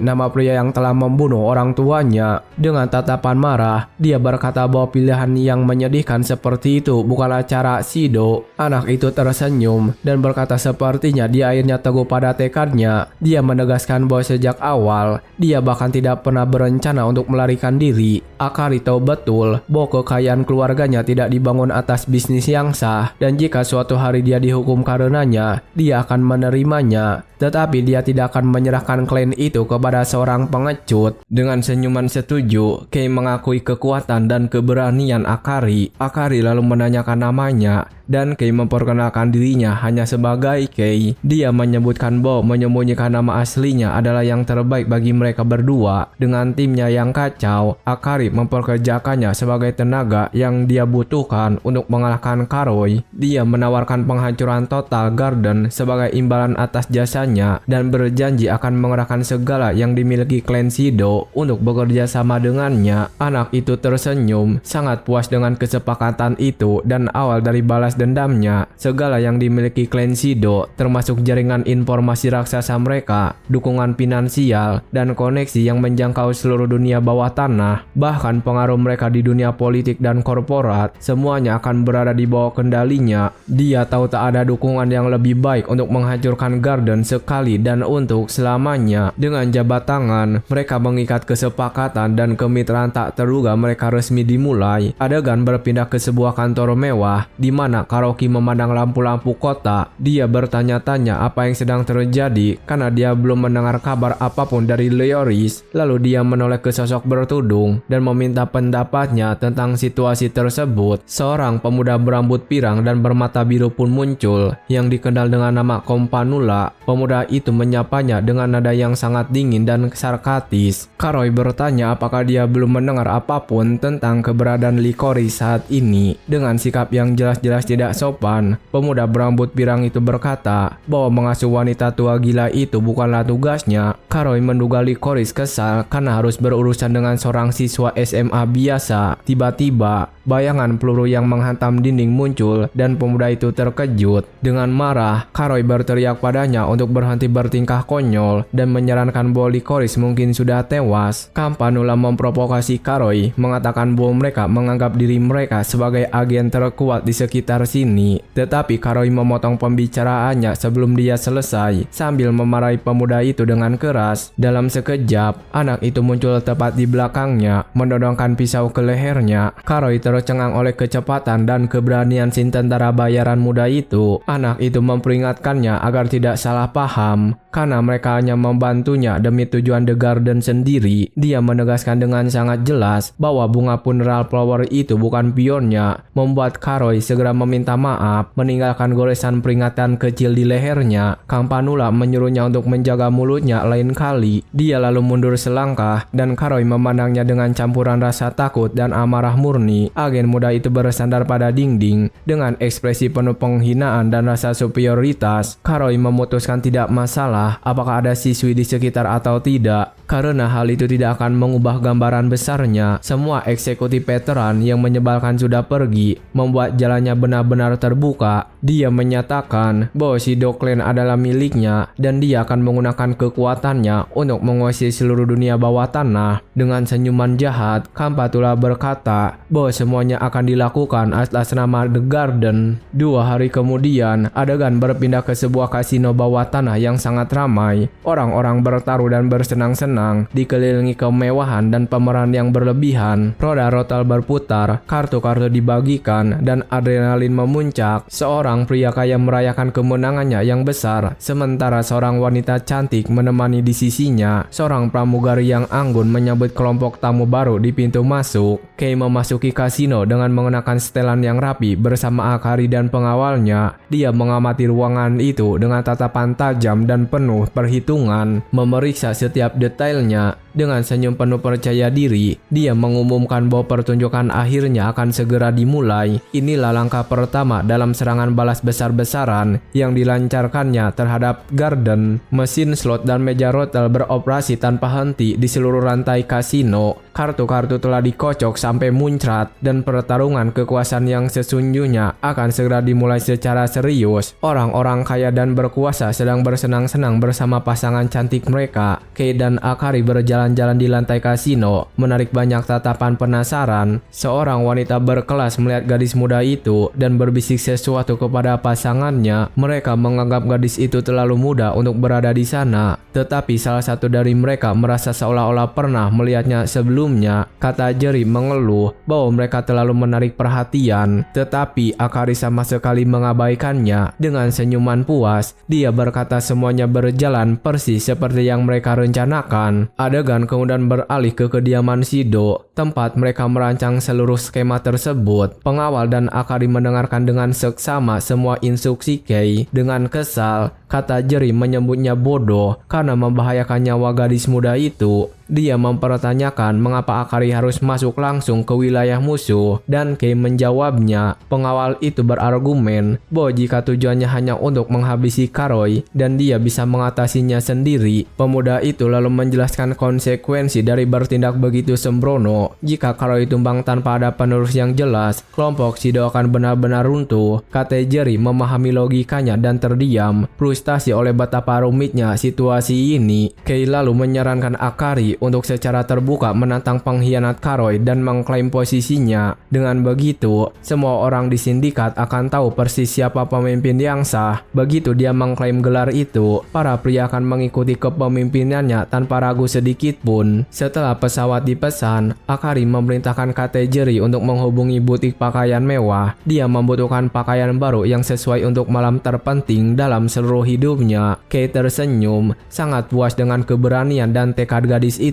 nama pria yang telah membunuh orang tuanya. Dengan tatapan marah, dia berkata bahwa pilihan yang menyedihkan seperti itu bukanlah cara Shido. Anak itu tersenyum dan berkata sepertinya dia akhirnya teguh pada tekadnya. Dia menegaskan bahwa sejak awal, dia bahkan tidak pernah berencana untuk melarikan diri. Akari tahu betul bahwa kekayaan keluarganya tidak dibangun atas bisnis yang sah, dan jika suatu hari dia dihukum karenanya, dia akan menerimanya. Tetapi dia tidak akan menyerahkan klan itu kepada seorang pengecut. Dengan senyuman setuju, Kei mengakui kekuatan dan keberanian Akari. Akari lalu menanyakan namanya, dan Kei memperkenalkan dirinya hanya sebagai Kei. Dia menyebutkan bahwa menyembunyikan nama aslinya adalah yang terbaik bagi mereka berdua. Dengan timnya yang kacau, Akari memperkerjakannya sebagai tenaga yang dia butuhkan untuk mengalahkan Karoi. Dia menawarkan penghancuran total Garden sebagai imbalan atas jasanya dan berjanji akan mengerahkan segala yang dimiliki klan Shido untuk bekerja sama dengannya. Anak itu tersenyum, sangat puas dengan kesepakatan itu, dan awal dari balas dendamnya, segala yang dimiliki klan Shido, termasuk jaringan informasi raksasa mereka, dukungan finansial, dan koneksi yang menjangkau seluruh dunia bawah tanah, bahkan pengaruh mereka di dunia politik dan korporat, semuanya akan berada di bawah kendalinya. Dia tahu tak ada dukungan yang lebih baik untuk menghancurkan Garden sekali dan untuk selamanya. Dengan jabat tangan, mereka mengikat kesepakatan dan kemitraan tak terduga mereka resmi dimulai. Adegan berpindah ke sebuah kantor mewah, di mana Karoki memandang lampu-lampu kota. Dia bertanya-tanya apa yang sedang terjadi karena dia belum mendengar kabar apapun dari Lioris. Lalu dia menoleh ke sosok bertudung dan meminta pendapatnya tentang situasi tersebut. Seorang pemuda berambut pirang dan bermata biru pun muncul, yang dikenal dengan nama Kompanula. Pemuda itu menyapanya dengan nada yang sangat dingin dan sarkastis. Karoi bertanya apakah dia belum mendengar apapun tentang keberadaan Licorice saat ini. Dengan sikap yang jelas-jelas tidak sopan, pemuda berambut pirang itu berkata bahwa mengasuh wanita tua gila itu bukanlah tugasnya. Karoi menduga Licorice kesal karena harus berurusan dengan seorang siswa SMA biasa. Tiba-tiba, bayangan peluru yang menghantam dinding muncul dan pemuda itu terkejut. Dengan marah, Karoi berteriak padanya untuk berhenti bertingkah konyol dan menyarankan bahwa Licorice mungkin sudah tewas. Campanula memprovokasi Karoi, mengatakan bahwa mereka menganggap diri mereka sebagai agen terkuat di sekitar sini. Tetapi Karoi memotong pembicaraannya sebelum dia selesai, sambil memarahi pemuda itu dengan keras. Dalam sekejap, anak itu muncul tepat di belakangnya, mendodongkan pisau ke lehernya. Karoi tercengang oleh kecepatan dan keberanian si tentara bayaran muda itu. Anak itu memperingatkannya agar tidak salah paham, karena mereka hanya membantunya demi tujuan The Garden sendiri. Dia menegaskan dengan sangat jelas bahwa bunga funeral flower itu bukan pionnya, membuat Karoy segera meminta maaf, meninggalkan goresan peringatan kecil di lehernya. Campanula menyuruhnya untuk menjaga mulutnya lain kali. Dia lalu mundur selangkah dan Karoy memandangnya dengan campuran rasa takut dan amarah murni. Agen muda itu bersandar pada dinding dengan ekspresi penuh penghinaan dan rasa superioritas. Karoy memutuskan tidak masalah apakah ada siswi di sekitar atau tidak, karena hal itu tidak akan mengubah gambaran besarnya. Semua eksekutif veteran yang menyebalkan sudah pergi, membuat jalannya benar-benar terbuka. Dia menyatakan bahwa si Doklen adalah miliknya dan dia akan menggunakan kekuatannya untuk menguasai seluruh dunia bawah tanah. Dengan senyuman jahat, Campanula berkata bahwa semuanya akan dilakukan atas nama The Garden. 2 hari kemudian, adegan berpindah ke sebuah kasino bawah tanah yang sangat ramai. Orang-orang bertaruh dan bersenang-senang, dikelilingi kemewahan dan pemeran yang berlebihan. Roda rotal berputar, kartu-kartu dibagikan, dan adrenalin memuncak. Seorang pria kaya merayakan kemenangannya yang besar, sementara seorang wanita cantik menemani di sisinya. Seorang pramugari yang anggun menyambut kelompok tamu baru di pintu masuk. Kay memasuki kasino dengan mengenakan setelan yang rapi bersama Akari dan pengawalnya. Dia mengamati ruangan itu dengan tatapan tajam dan penuh perhitungan, memeriksa setiap detailnya. Dengan senyum penuh percaya diri, dia mengumumkan bahwa pertunjukan akhirnya akan segera dimulai. Inilah langkah pertama dalam serangan balas besar-besaran yang dilancarkannya terhadap Garden. Mesin slot dan meja rotel beroperasi tanpa henti di seluruh rantai kasino. Kartu-kartu telah dikocok sampai muncrat dan pertarungan kekuasaan yang sesungguhnya akan segera dimulai secara serius. Orang-orang kaya dan berkuasa sedang bersenang-senang bersama pasangan cantik mereka. Kay dan Akari berjalan-jalan di lantai kasino, menarik banyak tatapan penasaran. Seorang wanita berkelas melihat gadis muda itu dan berbisik sesuatu kepada pasangannya. Mereka menganggap gadis itu terlalu muda untuk berada di sana, tetapi salah satu dari mereka merasa seolah-olah pernah melihatnya sebelumnya. Kata Jerry mengeluh bahwa mereka terlalu menarik perhatian, tetapi Akari sama sekali mengabaikannya. Dengan senyuman puas, dia berkata semuanya berjalan persis seperti yang mereka rencanakan. Adegan kemudian beralih ke kediaman Shido, tempat mereka merancang seluruh skema tersebut. Pengawal dan Akari mendengarkan dengan seksama semua instruksi Kay. Dengan kesal, kata Jerry menyebutnya bodoh karena membahayakan nyawa gadis muda itu. Dia mempertanyakan mengapa Akari harus masuk langsung ke wilayah musuh, dan Kay menjawabnya. Pengawal itu berargumen bahwa jika tujuannya hanya untuk menghabisi Karoy dan dia bisa mengatasinya sendiri. Pemuda itu lalu menjelaskan konsekuensi dari bertindak begitu sembrono. Jika Karoy tumbang tanpa ada penerus yang jelas, kelompok Shido akan benar-benar runtuh. Kata Jerry memahami logikanya dan terdiam, frustasi oleh betapa rumitnya situasi ini. Kay lalu menyarankan Akari untuk secara terbuka menantang pengkhianat Karoy dan mengklaim posisinya. Dengan begitu, semua orang di sindikat akan tahu persis siapa pemimpin yang sah. Begitu dia mengklaim gelar itu, para pria akan mengikuti kepemimpinannya tanpa ragu sedikit pun. Setelah pesawat dipesan, Akari memerintahkan Kate Jerry untuk menghubungi butik pakaian mewah. Dia membutuhkan pakaian baru yang sesuai untuk malam terpenting dalam seluruh hidupnya. Kay tersenyum, sangat puas dengan keberanian dan tekad gadis itu.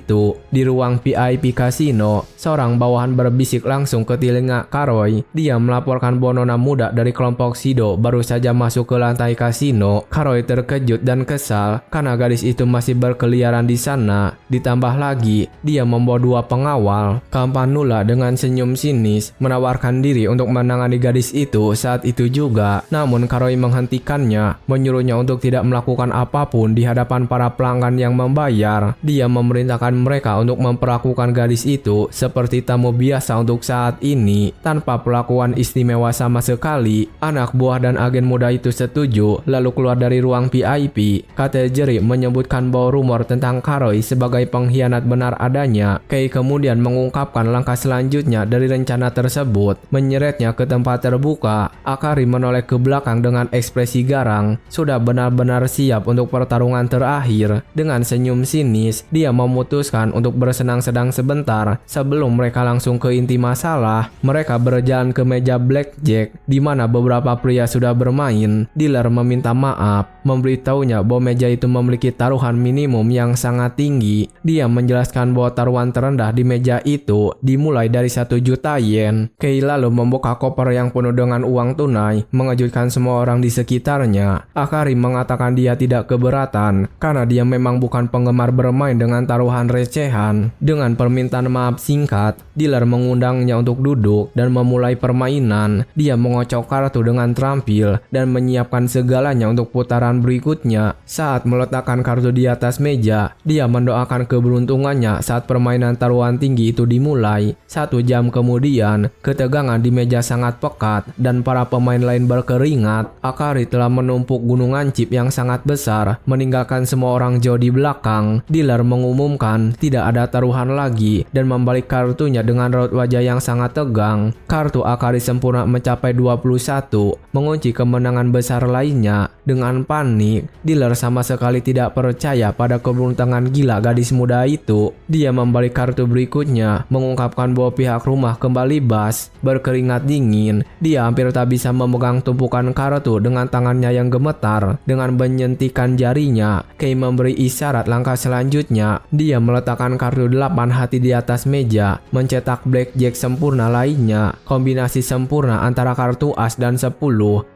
Di ruang VIP kasino, seorang bawahan berbisik langsung ke telinga Karoy. Dia melaporkan bahwa nona muda dari kelompok Shido baru saja masuk ke lantai kasino. Karoy terkejut dan kesal karena gadis itu masih berkeliaran di sana. Ditambah lagi, dia membawa 2 pengawal. Campanula dengan senyum sinis menawarkan diri untuk menangani gadis itu saat itu juga. Namun Karoy menghentikannya, menyuruhnya untuk tidak melakukan apapun di hadapan para pelanggan yang membayar. Dia memerintahkan mereka untuk memperlakukan gadis itu seperti tamu biasa untuk saat ini, tanpa perlakuan istimewa sama sekali. Anak buah dan agen muda itu setuju, lalu keluar dari ruang VIP. Kate Jerry menyebutkan bahwa rumor tentang Karoy sebagai pengkhianat benar adanya. Kay kemudian mengungkapkan langkah selanjutnya dari rencana tersebut, menyeretnya ke tempat terbuka. Akari menoleh ke belakang dengan ekspresi garang. Sudah benar benar-benar siap untuk pertarungan terakhir. Dengan senyum sinis, dia memutuskan untuk bersenang-senang sebentar sebelum mereka langsung ke inti masalah. Mereka berjalan ke meja blackjack di mana beberapa pria sudah bermain. Dealer meminta maaf, memberitahunya bahwa meja itu memiliki taruhan minimum yang sangat tinggi. Dia menjelaskan bahwa taruhan terendah di meja itu dimulai dari 1 juta yen. Kei lalu membuka koper yang penuh dengan uang tunai, mengejutkan semua orang di sekitarnya. Akari mengatakan dia tidak keberatan karena dia memang bukan penggemar bermain dengan taruhan recehan. Dengan permintaan maaf singkat, dealer mengundangnya untuk duduk dan memulai permainan. Dia mengocok kartu dengan terampil dan menyiapkan segalanya untuk putaran berikutnya. Saat meletakkan kartu di atas meja, dia mendoakan keberuntungannya saat permainan taruhan tinggi itu dimulai. 1 jam kemudian, ketegangan di meja sangat pekat dan para pemain lain berkeringat. Akari telah menumpuk gunungan chip yang sangat besar, meninggalkan semua orang jauh di belakang. Dealer mengumumkan tidak ada taruhan lagi dan membalik kartunya dengan raut wajah yang sangat tegang. Kartu Akari sempurna mencapai 21, mengunci kemenangan besar lainnya. Dengan panik, dealer sama sekali tidak percaya pada keberuntungan gila gadis muda itu. Dia membalik kartu berikutnya, mengungkapkan bahwa pihak rumah kembali bas. Berkeringat dingin, dia hampir tak bisa memegang tumpukan kartu dengan tangannya yang gemetar. Dengan menyentikan jarinya, Kei memberi isyarat langkah selanjutnya. Dia meletakkan kartu 8 hati di atas meja, mencetak blackjack sempurna lainnya. Kombinasi sempurna antara kartu as dan 10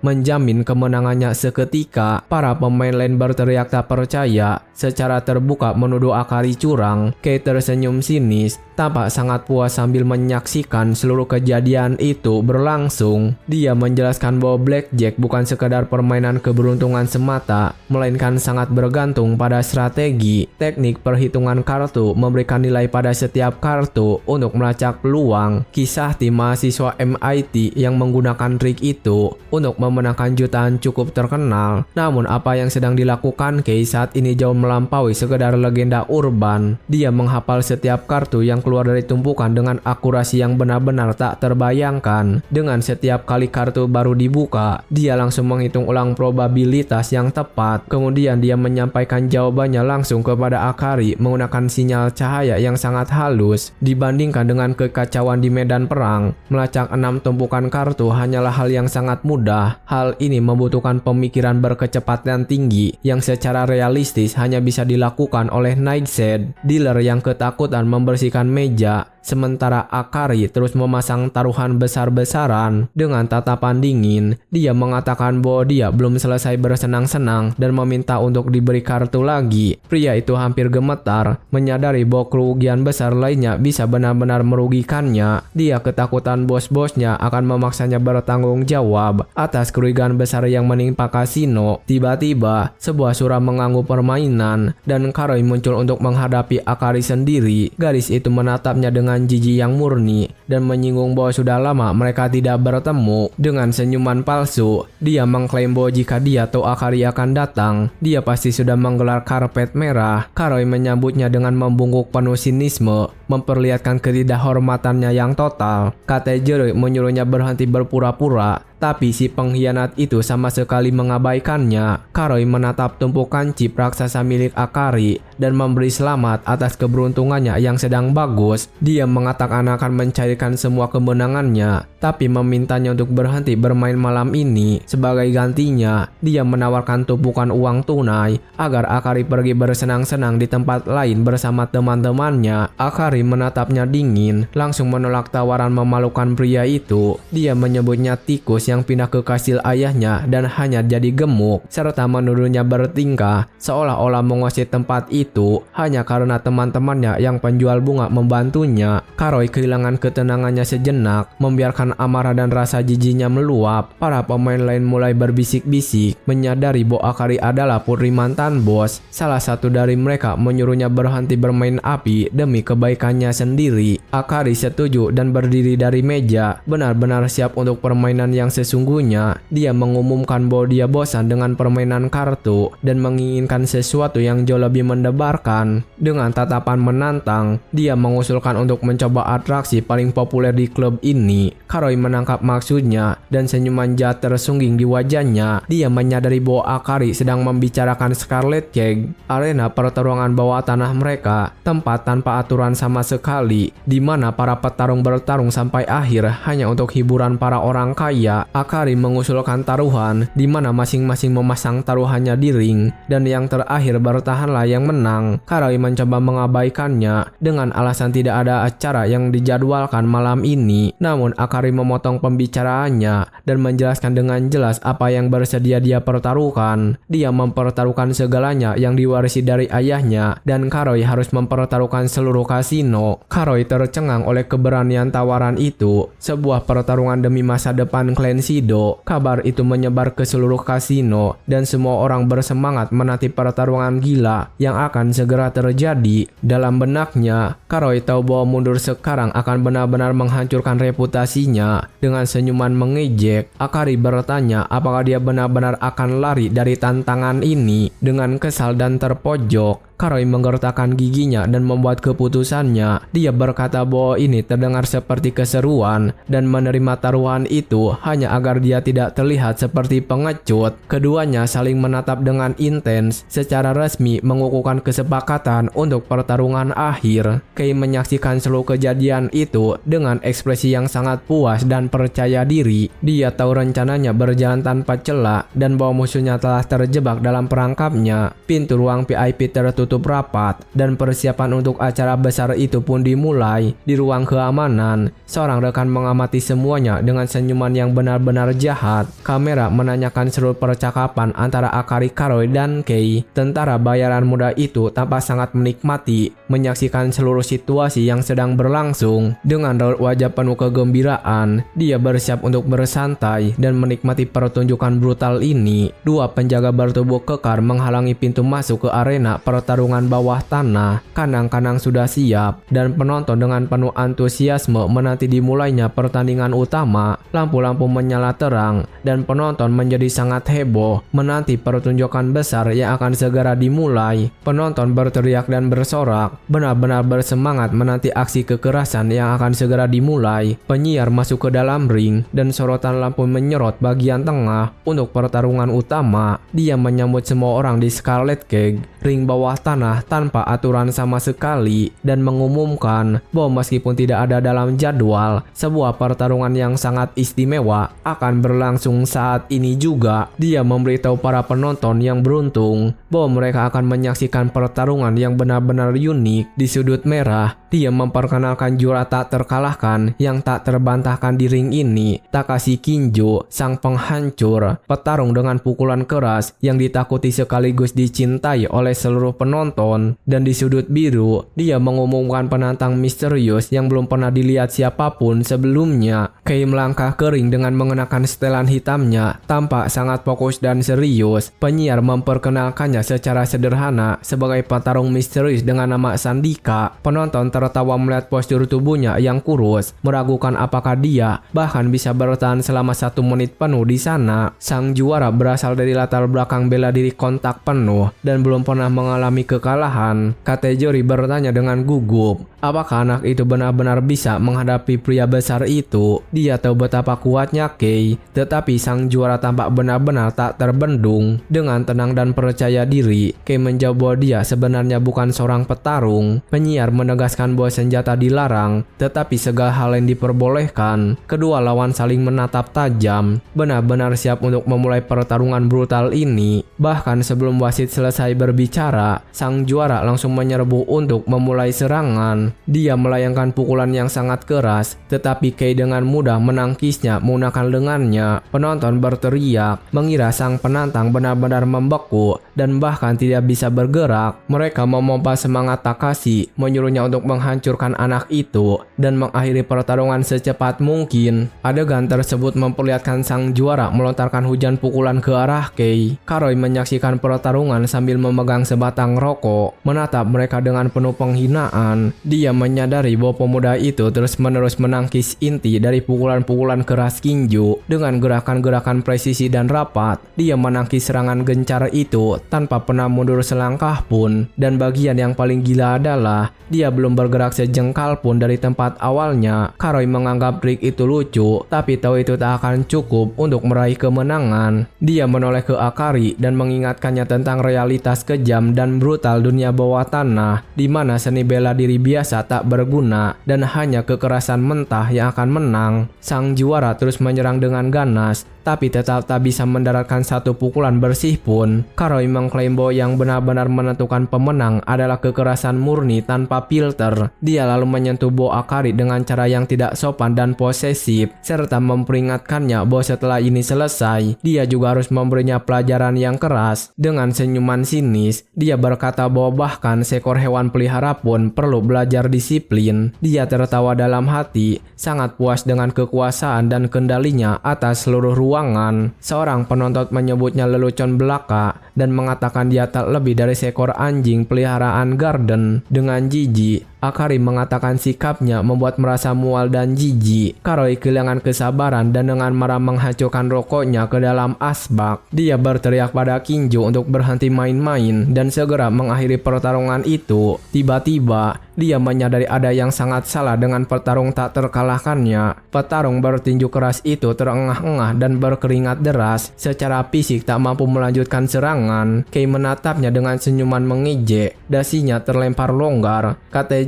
menjamin kemenangannya seketika. Para pemain lain berteriak tak percaya, secara terbuka menuduh Akari curang. Kei tersenyum sinis, tampak sangat puas sambil menyaksikan seluruh kejadian itu berlangsung. Dia menjelaskan bahwa blackjack bukan sekadar permainan keberuntungan semata, melainkan sangat bergantung pada strategi. Teknik perhitungan kartu memberikan nilai pada setiap kartu untuk melacak peluang. Kisah tim mahasiswa MIT yang menggunakan trik itu untuk memenangkan jutaan cukup terkenal. Namun apa yang sedang dilakukan Kei saat ini jauh melampaui sekedar legenda urban. Dia menghafal setiap kartu yang keluar dari tumpukan dengan akurasi yang benar-benar tak terbayangkan. Dengan setiap kali kartu baru dibuka, dia langsung menghitung ulang probabilitas yang tepat. Kemudian dia menyampaikan jawabannya langsung kepada Akari menggunakan sinyal cahaya yang sangat halus. Dibandingkan dengan kekacauan di medan perang, melacak 6 tumpukan kartu hanyalah hal yang sangat mudah. Hal ini membutuhkan pemikiran berkecepatan tinggi yang secara realistis hanya bisa dilakukan oleh Nightshade, dealer yang ketakutan membersihkan meja. Sementara Akari terus memasang taruhan besar-besaran. Dengan tatapan dingin, dia mengatakan bahwa dia belum selesai bersenang-senang dan meminta untuk diberi kartu lagi. Pria itu hampir gemetar, menyadari bahwa kerugian besar lainnya bisa benar-benar merugikannya. Dia ketakutan bos-bosnya akan memaksanya bertanggung jawab atas kerugian besar yang menimpa kasino. Tiba-tiba, sebuah suara mengganggu permainan dan Karoi muncul untuk menghadapi Akari sendiri. Gadis itu menatapnya dengan jijik yang murni dan menyinggung bahwa sudah lama mereka tidak bertemu. Dengan senyuman palsu, dia mengklaim bahwa jika dia atau Akari akan datang, dia pasti sudah menggelar karpet merah. Karoi menyambutnya dengan membungkuk penuh sinisme, memperlihatkan ketidakhormatannya yang total. Kategori menyuruhnya berhenti berpura-pura, tapi si pengkhianat itu sama sekali mengabaikannya. Karoi menatap tumpukan chip raksasa milik Akari dan memberi selamat atas keberuntungannya yang sedang bagus. Dia mengatakan akan mencairkan semua kemenangannya, tapi memintanya untuk berhenti bermain malam ini. Sebagai gantinya, dia menawarkan tumpukan uang tunai agar Akari pergi bersenang-senang di tempat lain bersama teman-temannya. Akari menatapnya dingin, langsung menolak tawaran memalukan pria itu. Dia menyebutnya tikus yang pindah ke kastil ayahnya dan hanya jadi gemuk, serta menuduhnya bertingkah seolah-olah menguasai tempat itu hanya karena teman-temannya yang penjual bunga membantunya. Karoi kehilangan ketenangannya sejenak, membiarkan amarah dan rasa jijiknya meluap. Para pemain lain mulai berbisik-bisik, menyadari bahwa Akari adalah putri mantan bos. Salah satu dari mereka menyuruhnya berhenti bermain api demi kebaikannya sendiri. Akari setuju dan berdiri dari meja, benar-benar siap untuk permainan yang sesungguhnya, dia mengumumkan bahwa dia bosan dengan permainan kartu dan menginginkan sesuatu yang jauh lebih mendebarkan. Dengan tatapan menantang, dia mengusulkan untuk mencoba atraksi paling populer di klub ini. Karoi menangkap maksudnya dan senyuman jahat tersungging di wajahnya. Dia menyadari bahwa Akari sedang membicarakan Scarlet Cage, arena pertarungan bawah tanah mereka, tempat tanpa aturan sama sekali, di mana para petarung bertarung sampai akhir hanya untuk hiburan para orang kaya. Akari mengusulkan taruhan di mana masing-masing memasang taruhannya di ring dan yang terakhir bertahanlah yang menang. Karoi mencoba mengabaikannya dengan alasan tidak ada acara yang dijadwalkan malam ini. Namun Akari memotong pembicaraannya dan menjelaskan dengan jelas apa yang bersedia dia pertaruhkan. Dia mempertaruhkan segalanya yang diwarisi dari ayahnya dan Karoi harus mempertaruhkan seluruh kasino. Karoi tercengang oleh keberanian tawaran itu. Sebuah pertarungan demi masa depan klan Shido. Kabar itu menyebar ke seluruh kasino dan semua orang bersemangat menanti pertarungan gila yang akan segera terjadi. Dalam benaknya, Karoi tahu bahwa mundur sekarang akan benar-benar menghancurkan reputasinya. Dengan senyuman mengejek, Akari bertanya apakah dia benar-benar akan lari dari tantangan ini. Dengan kesal dan terpojok, Karoi menggertakkan giginya dan membuat keputusannya. Dia berkata bahwa ini terdengar seperti keseruan dan menerima taruhan itu hanya agar dia tidak terlihat seperti pengecut. Keduanya saling menatap dengan intens, secara resmi mengukuhkan kesepakatan untuk pertarungan akhir. Kei menyaksikan seluruh kejadian itu dengan ekspresi yang sangat puas dan percaya diri. Dia tahu rencananya berjalan tanpa celah dan bahwa musuhnya telah terjebak dalam perangkapnya. Pintu ruang VIP tertutup rapat dan persiapan untuk acara besar itu pun dimulai. Di ruang keamanan, seorang rekan mengamati semuanya dengan senyuman yang benar-benar jahat. Kamera menanyakan seluruh percakapan antara Akari, Karoi, dan Kei. Tentara bayaran muda itu tampak sangat menikmati menyaksikan seluruh situasi yang sedang berlangsung. Dengan raut wajah penuh kegembiraan, dia bersiap untuk bersantai dan menikmati pertunjukan brutal ini. Dua penjaga bertubuh kekar menghalangi pintu masuk ke arena pertarungan bawah tanah. Kanang-kanang sudah siap dan penonton dengan penuh antusiasme menanti dimulainya pertandingan utama. Lampu-lampu menyala terang dan penonton menjadi sangat heboh menanti pertunjukan besar yang akan segera dimulai. Penonton berteriak dan bersorak, benar-benar bersemangat menanti aksi kekerasan yang akan segera dimulai. Penyiar masuk ke dalam ring dan sorotan lampu menyorot bagian tengah untuk pertarungan utama. Dia menyambut semua orang di Scarlet Cage, ring bawah tanah tanpa aturan sama sekali, dan mengumumkan bahwa meskipun tidak ada dalam jadwal, sebuah pertarungan yang sangat istimewa akan berlangsung saat ini juga. Dia memberitahu para penonton yang beruntung bahwa mereka akan menyaksikan pertarungan yang benar-benar unik. Di sudut merah, dia memperkenalkan juara tak terkalahkan yang tak terbantahkan di ring ini, Takashi Kinjo, sang penghancur, petarung dengan pukulan keras yang ditakuti sekaligus dicintai oleh seluruh penonton. Dan di sudut biru, dia mengumumkan penantang misterius yang belum pernah dilihat siapapun sebelumnya. Kei melangkah ke ring dengan mengenakan setelan hitamnya, tampak sangat fokus dan serius. Penyiar memperkenalkannya secara sederhana sebagai petarung misterius dengan nama Sandika. Penonton tertawa melihat postur tubuhnya yang kurus, meragukan apakah dia bahkan bisa bertahan selama 1 menit penuh di sana. Sang juara berasal dari latar belakang bela diri kontak penuh dan belum pernah mengalami kekalahan. Kategori bertanya dengan gugup, apakah anak itu benar-benar bisa menghadapi pria besar itu? Dia tahu betapa kuatnya Kei, tetapi sang juara tampak benar-benar tak terbendung. Dengan tenang dan percaya diri, Kei menjawab bahwa dia sebenarnya bukan seorang petarung. Penyiar menegaskan bahwa senjata dilarang, tetapi segala hal yang diperbolehkan. Kedua lawan saling menatap tajam, benar-benar siap untuk memulai pertarungan brutal ini. Bahkan sebelum wasit selesai berbicara, sang juara langsung menyerbu untuk memulai serangan. Dia melayangkan pukulan yang sangat keras, tetapi Kei dengan mudah menangkisnya menggunakan lengannya. Penonton berteriak, mengira sang penantang benar-benar membeku dan bahkan tidak bisa bergerak. Mereka memompa semangat Takashi, menyuruhnya untuk menghancurkan anak itu dan mengakhiri pertarungan secepat mungkin. Adegan tersebut memperlihatkan sang juara melontarkan hujan pukulan ke arah Kei. Karoi menyaksikan pertarungan sambil memegang memandang sebatang rokok, menatap mereka dengan penuh penghinaan. Dia menyadari bahwa pemuda itu terus-menerus menangkis inti dari pukulan-pukulan keras Kinju dengan gerakan-gerakan presisi dan rapat. Dia menangkis serangan gencar itu tanpa pernah mundur selangkah pun, dan bagian yang paling gila adalah dia belum bergerak sejengkal pun dari tempat awalnya. Karoi menganggap trik itu lucu, tapi tahu itu tak akan cukup untuk meraih kemenangan. Dia menoleh ke Akari dan mengingatkannya tentang realitas kejam dan brutal dunia bawah tanah, di mana seni bela diri biasa tak berguna dan hanya kekerasan mentah yang akan menang. Sang juara terus menyerang dengan ganas, tapi tetap tak bisa mendaratkan satu pukulan bersih pun. Karoi mengklaim bahwa yang benar-benar menentukan pemenang adalah kekerasan murni tanpa filter. Dia lalu menyentuh Bo Akari dengan cara yang tidak sopan dan posesif, serta memperingatkannya bahwa setelah ini selesai, dia juga harus memberinya pelajaran yang keras. Dengan senyuman sinis, dia berkata bahwa bahkan seekor hewan pelihara pun perlu belajar disiplin. Dia tertawa dalam hati, sangat puas dengan kekuasaan dan kendalinya atas seluruh ruangan. Seorang penonton menyebutnya lelucon belaka dan mengatakan dia tak lebih dari seekor anjing peliharaan Garden. Dengan jijik, Akari mengatakan sikapnya membuat merasa mual dan jijik. Karoi kehilangan kesabaran dan dengan marah menghancurkan rokoknya ke dalam asbak. Dia berteriak pada Kinju untuk berhenti main-main dan segera mengakhiri pertarungan itu. Tiba-tiba, dia menyadari ada yang sangat salah dengan petarung tak terkalahkannya. Petarung bertinju keras itu terengah-engah dan berkeringat deras. Secara fisik tak mampu melanjutkan serangan. Kei menatapnya dengan senyuman mengejek. Dasinya terlempar longgar.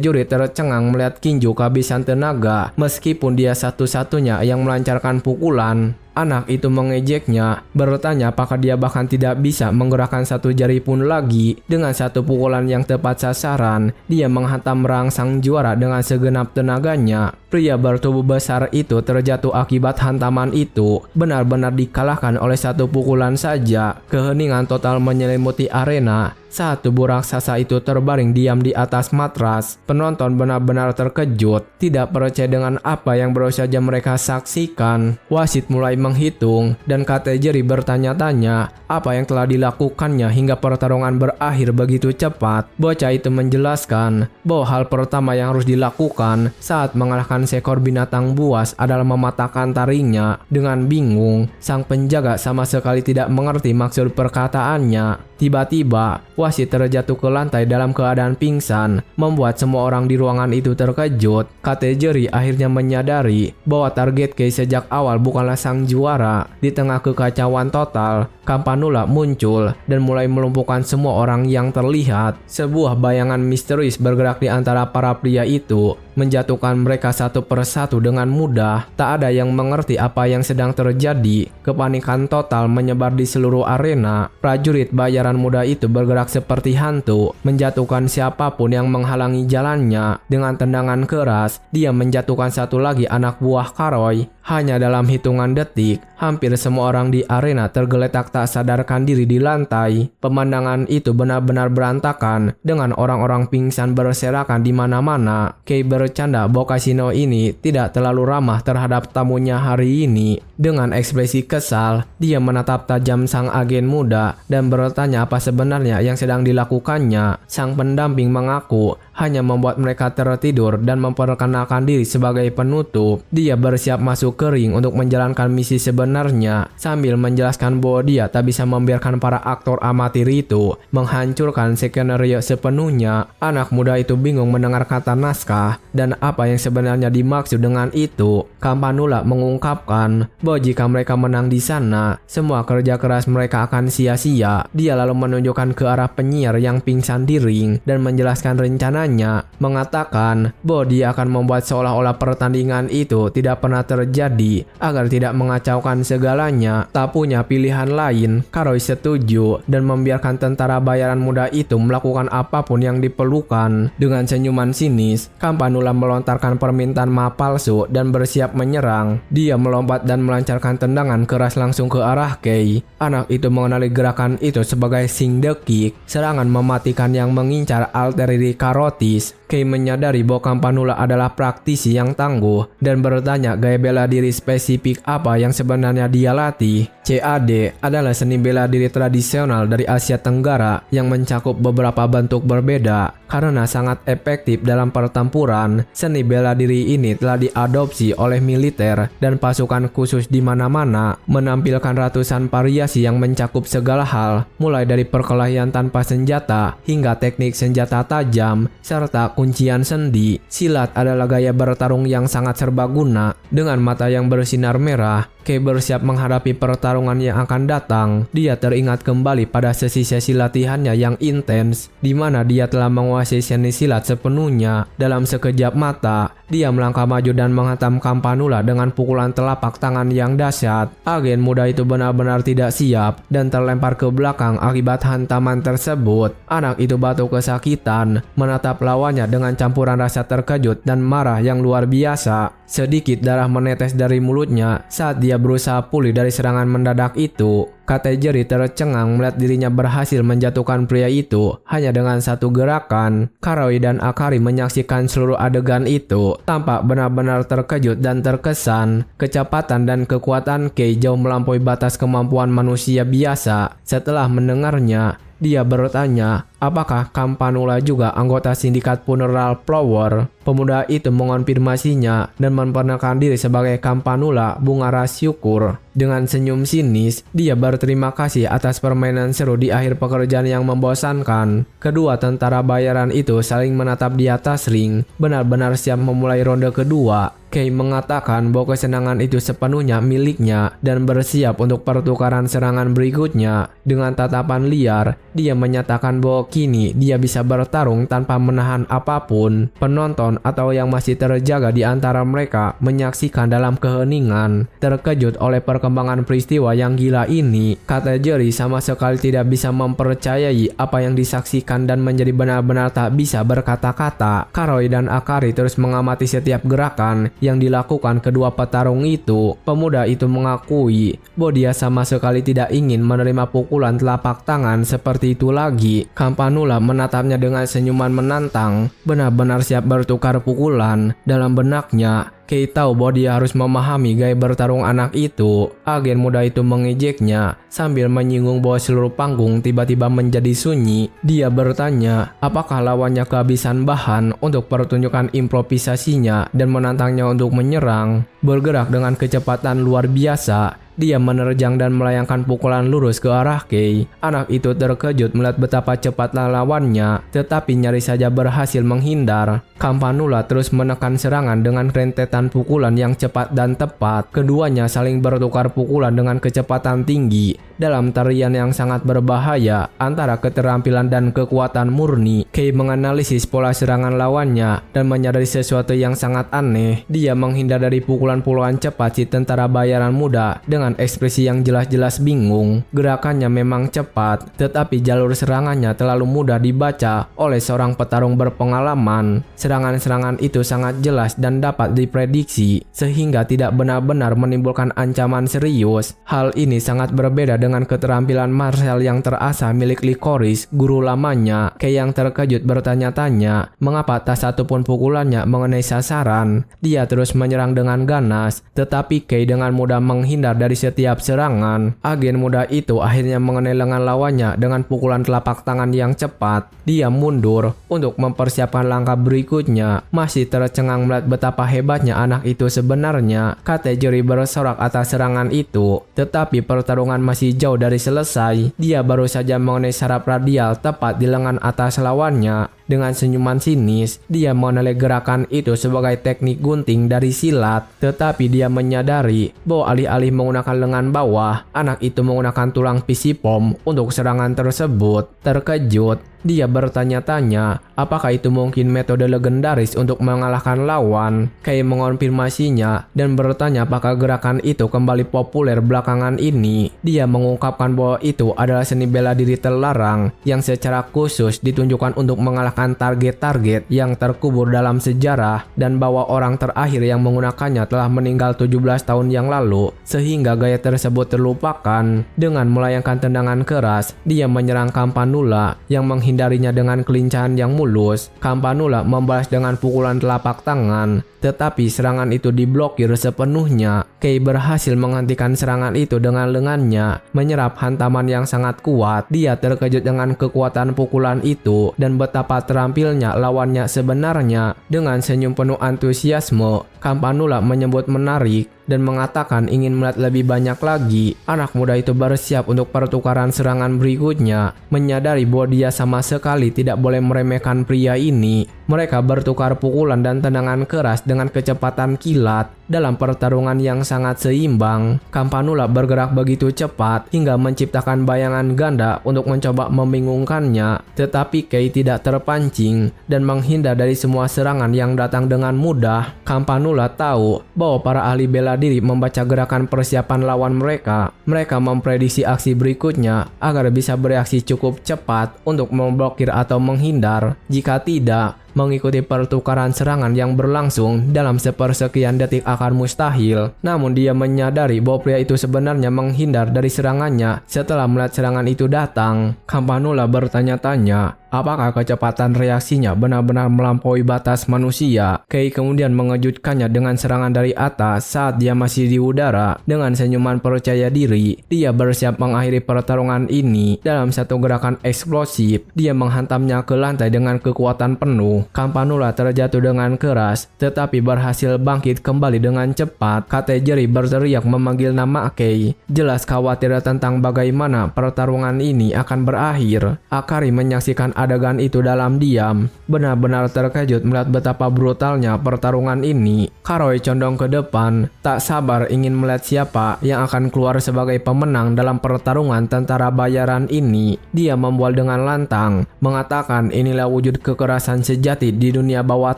Juri tercengang melihat Kinju kehabisan tenaga, meskipun dia satu-satunya yang melancarkan pukulan. Anak itu mengejeknya, bertanya apakah dia bahkan tidak bisa menggerakkan satu jari pun lagi. Dengan satu pukulan yang tepat sasaran, dia menghantam rahang sang juara dengan segenap tenaganya. Pria bertubuh besar itu terjatuh akibat hantaman itu, benar-benar dikalahkan oleh satu pukulan saja. Keheningan total menyelimuti arena saat tubuh raksasa itu terbaring diam di atas matras. Penonton benar-benar terkejut, tidak percaya dengan apa yang baru saja mereka saksikan. Wasit mulai menghitung dan Katejiri bertanya-tanya apa yang telah dilakukannya hingga pertarungan berakhir begitu cepat. Bocah itu menjelaskan bahwa hal pertama yang harus dilakukan saat mengalahkan seekor binatang buas adalah mematahkan taringnya. Dengan bingung, sang penjaga sama sekali tidak mengerti maksud perkataannya. Tiba-tiba, wasit terjatuh ke lantai dalam keadaan pingsan, membuat semua orang di ruangan itu terkejut. Katejiri akhirnya menyadari bahwa target Kei sejak awal bukanlah sang juara. Di tengah kekacauan total, Campanula muncul dan mulai melumpuhkan semua orang yang terlihat. Sebuah bayangan misterius bergerak di antara para pria itu, menjatuhkan mereka satu persatu dengan mudah. Tak ada yang mengerti apa yang sedang terjadi. Kepanikan total menyebar di seluruh arena. Prajurit bayaran muda itu bergerak seperti hantu, menjatuhkan siapapun yang menghalangi jalannya. Dengan tendangan keras, dia menjatuhkan satu lagi anak buah Karoi. Hanya dalam hitungan detik, hampir semua orang di arena tergeletak tak sadarkan diri di lantai. Pemandangan itu benar-benar berantakan, dengan orang-orang pingsan berserakan di mana-mana. Kei bercanda bahwa kasino ini tidak terlalu ramah terhadap tamunya hari ini. Dengan ekspresi kesal, dia menatap tajam sang agen muda dan bertanya apa sebenarnya yang sedang dilakukannya. Sang pendamping mengaku hanya membuat mereka tertidur dan memperkenalkan diri sebagai penutup. Dia bersiap masuk ke ring untuk menjalankan misi sebenarnya, sambil menjelaskan bahwa dia tak bisa membiarkan para aktor amatir itu menghancurkan skenario sepenuhnya. Anak muda itu bingung mendengar kata naskah dan apa yang sebenarnya dimaksud dengan itu. Campanula mengungkapkan bahwa jika mereka menang di sana, semua kerja keras mereka akan sia-sia. Dia lalu menunjukkan ke arah penyiar yang pingsan di ring dan menjelaskan rencananya, mengatakan bahwa dia akan membuat seolah-olah pertandingan itu tidak pernah terjadi agar tidak mengacaukan segalanya. Tak punya pilihan lain, Karoi setuju dan membiarkan tentara bayaran muda itu melakukan apapun yang diperlukan. Dengan senyuman sinis, Campanula melontarkan permintaan maaf palsu dan bersiap menyerang. Dia melompat dan melancarkan tendangan keras langsung ke arah Kei. Anak itu mengenali gerakan itu sebagai Sing the Kick, serangan mematikan yang mengincar arteri karotid. hipnotis. Kei menyadari bahwa Campanula adalah praktisi yang tangguh dan bertanya gaya bela diri spesifik apa yang sebenarnya dia latih. CAD adalah seni bela diri tradisional dari Asia Tenggara yang mencakup beberapa bentuk berbeda. Karena sangat efektif dalam pertempuran, seni bela diri ini telah diadopsi oleh militer dan pasukan khusus di mana-mana, menampilkan ratusan variasi yang mencakup segala hal, mulai dari perkelahian tanpa senjata hingga teknik senjata tajam, serta kuncian sendi. Silat adalah gaya bertarung yang sangat serbaguna. Dengan mata yang bersinar merah, Kei bersiap menghadapi pertarungan yang akan datang. Dia teringat kembali pada sesi-sesi latihannya yang intens, di mana dia telah menguasai seni silat sepenuhnya. Dalam sekejap mata, dia melangkah maju dan menghantam Campanula dengan pukulan telapak tangan yang dahsyat. Agen muda itu benar-benar tidak siap dan terlempar ke belakang akibat hantaman tersebut. Anak itu batuk kesakitan, menatap lawannya dengan campuran rasa terkejut dan marah yang luar biasa. Sedikit darah menetes dari mulutnya saat dia berusaha pulih dari serangan mendadak itu. Kategori tercengang melihat dirinya berhasil menjatuhkan pria itu hanya dengan satu gerakan. Karoi dan Akari menyaksikan seluruh adegan itu, tampak benar-benar terkejut dan terkesan. Kecepatan dan kekuatan Kei jauh melampaui batas kemampuan manusia biasa. Setelah mendengarnya, dia bertanya, apakah Campanula juga anggota sindikat Funeral Flower? Pemuda itu mengonfirmasinya dan memperkenalkan diri sebagai Campanula, bunga ras syukur. Dengan senyum sinis, dia berterima kasih atas permainan seru di akhir pekerjaan yang membosankan. Kedua tentara bayaran itu saling menatap di atas ring, benar-benar siap memulai ronde kedua. Kei mengatakan bahwa kesenangan itu sepenuhnya miliknya dan bersiap untuk pertukaran serangan berikutnya. Dengan tatapan liar, dia menyatakan bahwa kini dia bisa bertarung tanpa menahan apapun. Penonton atau yang masih terjaga di antara mereka menyaksikan dalam keheningan, terkejut oleh perkembangan peristiwa yang gila ini. Kategori sama sekali tidak bisa mempercayai apa yang disaksikan dan menjadi benar-benar tak bisa berkata-kata. Karoi dan Akari terus mengamati setiap gerakan yang dilakukan kedua petarung itu. Pemuda itu mengakui bahwa dia sama sekali tidak ingin menerima pukulan telapak tangan seperti itu lagi. Campanula menatapnya dengan senyuman menantang, benar-benar siap bertukar pukulan. Dalam benaknya, Kei tahu bahwa dia harus memahami gaya bertarung anak itu. Agen muda itu mengejeknya sambil menyinggung bahwa seluruh panggung tiba-tiba menjadi sunyi. Dia bertanya apakah lawannya kehabisan bahan untuk pertunjukan improvisasinya dan menantangnya untuk menyerang. Bergerak dengan kecepatan luar biasa, dia menerjang dan melayangkan pukulan lurus ke arah Kei. Anak itu terkejut melihat betapa cepatnya lawannya, tetapi nyaris saja berhasil menghindar. Campanula terus menekan serangan dengan rentetan pukulan yang cepat dan tepat. Keduanya saling bertukar pukulan dengan kecepatan tinggi dalam tarian yang sangat berbahaya antara keterampilan dan kekuatan murni. Kei menganalisis pola serangan lawannya dan menyadari sesuatu yang sangat aneh. Dia menghindar dari pukulan-pukulan cepat si tentara bayaran muda dengan ekspresi yang jelas-jelas bingung. Gerakannya memang cepat, tetapi jalur serangannya terlalu mudah dibaca oleh seorang petarung berpengalaman. Serangan-serangan itu sangat jelas dan dapat diprediksi, sehingga tidak benar-benar menimbulkan ancaman serius. Hal ini sangat berbeda dengan keterampilan martial yang terasah milik Licorice, guru lamanya. Kei yang terkejut bertanya-tanya mengapa tak satupun pukulannya mengenai sasaran. Dia terus menyerang dengan ganas, tetapi Kei dengan mudah menghindar dari setiap serangan. Agen muda itu akhirnya mengenai lengan lawannya dengan pukulan telapak tangan yang cepat. Dia mundur untuk mempersiapkan langkah berikutnya, masih tercengang melihat betapa hebatnya anak itu sebenarnya. Kategori bersorak atas serangan itu, tetapi pertarungan masih jauh dari selesai. Dia baru saja mengenai saraf radial tepat di lengan atas lawannya. Dengan senyuman sinis, dia menilai gerakan itu sebagai teknik gunting dari silat. Tetapi dia menyadari bahwa alih-alih menggunakan lengan bawah, anak itu menggunakan tulang pisipom untuk serangan tersebut. Terkejut, dia bertanya-tanya apakah itu mungkin metode legendaris untuk mengalahkan lawan. Kei mengonfirmasinya dan bertanya apakah gerakan itu kembali populer belakangan ini. Dia mengungkapkan bahwa itu adalah seni bela diri terlarang yang secara khusus ditunjukkan untuk mengalahkan keberadaan target-target yang terkubur dalam sejarah dan bahwa orang terakhir yang menggunakannya telah meninggal 17 tahun yang lalu sehingga gaya tersebut terlupakan. Dengan melayangkan tendangan keras, dia menyerang Campanula yang menghindarinya dengan kelincahan yang mulus. Campanula membalas dengan pukulan telapak tangan, tetapi serangan itu diblokir sepenuhnya. Kei berhasil menghentikan serangan itu dengan lengannya, menyerap hantaman yang sangat kuat. Dia terkejut dengan kekuatan pukulan itu dan betapa terampilnya lawannya sebenarnya. Dengan senyum penuh antusiasme, Campanula menyebut menarik dan mengatakan ingin melihat lebih banyak lagi. Anak muda itu bersiap untuk pertukaran serangan berikutnya, menyadari bahwa dia sama sekali tidak boleh meremehkan pria ini. Mereka bertukar pukulan dan tendangan keras dengan kecepatan kilat dalam pertarungan yang sangat seimbang. Campanula bergerak begitu cepat hingga menciptakan bayangan ganda untuk mencoba membingungkannya, tetapi Kei tidak terpancing dan menghindar dari semua serangan yang datang dengan mudah. Campanula tahu bahwa para ahli bela diri membaca gerakan persiapan lawan mereka. Mereka memprediksi aksi berikutnya agar bisa bereaksi cukup cepat untuk memblokir atau menghindar. Jika tidak, mengikuti pertukaran serangan yang berlangsung dalam sepersekian detik akan mustahil. Namun dia menyadari bahwa pria itu sebenarnya menghindar dari serangannya setelah melihat serangan itu datang. Campanula bertanya-tanya apakah kecepatan reaksinya benar-benar melampaui batas manusia. Kei kemudian mengejutkannya dengan serangan dari atas saat dia masih di udara. Dengan senyuman percaya diri, dia bersiap mengakhiri pertarungan ini. Dalam satu gerakan eksplosif, dia menghantamnya ke lantai dengan kekuatan penuh. Campanula terjatuh dengan keras, tetapi berhasil bangkit kembali dengan cepat. Kategori berteriak memanggil nama Kei, jelas khawatir tentang bagaimana pertarungan ini akan berakhir. Akari menyaksikan adegan itu dalam diam, benar-benar terkejut melihat betapa brutalnya pertarungan ini. Karoi condong ke depan, tak sabar ingin melihat siapa yang akan keluar sebagai pemenang dalam pertarungan tentara bayaran ini. Dia membual dengan lantang, mengatakan inilah wujud kekerasan sejati di dunia bawah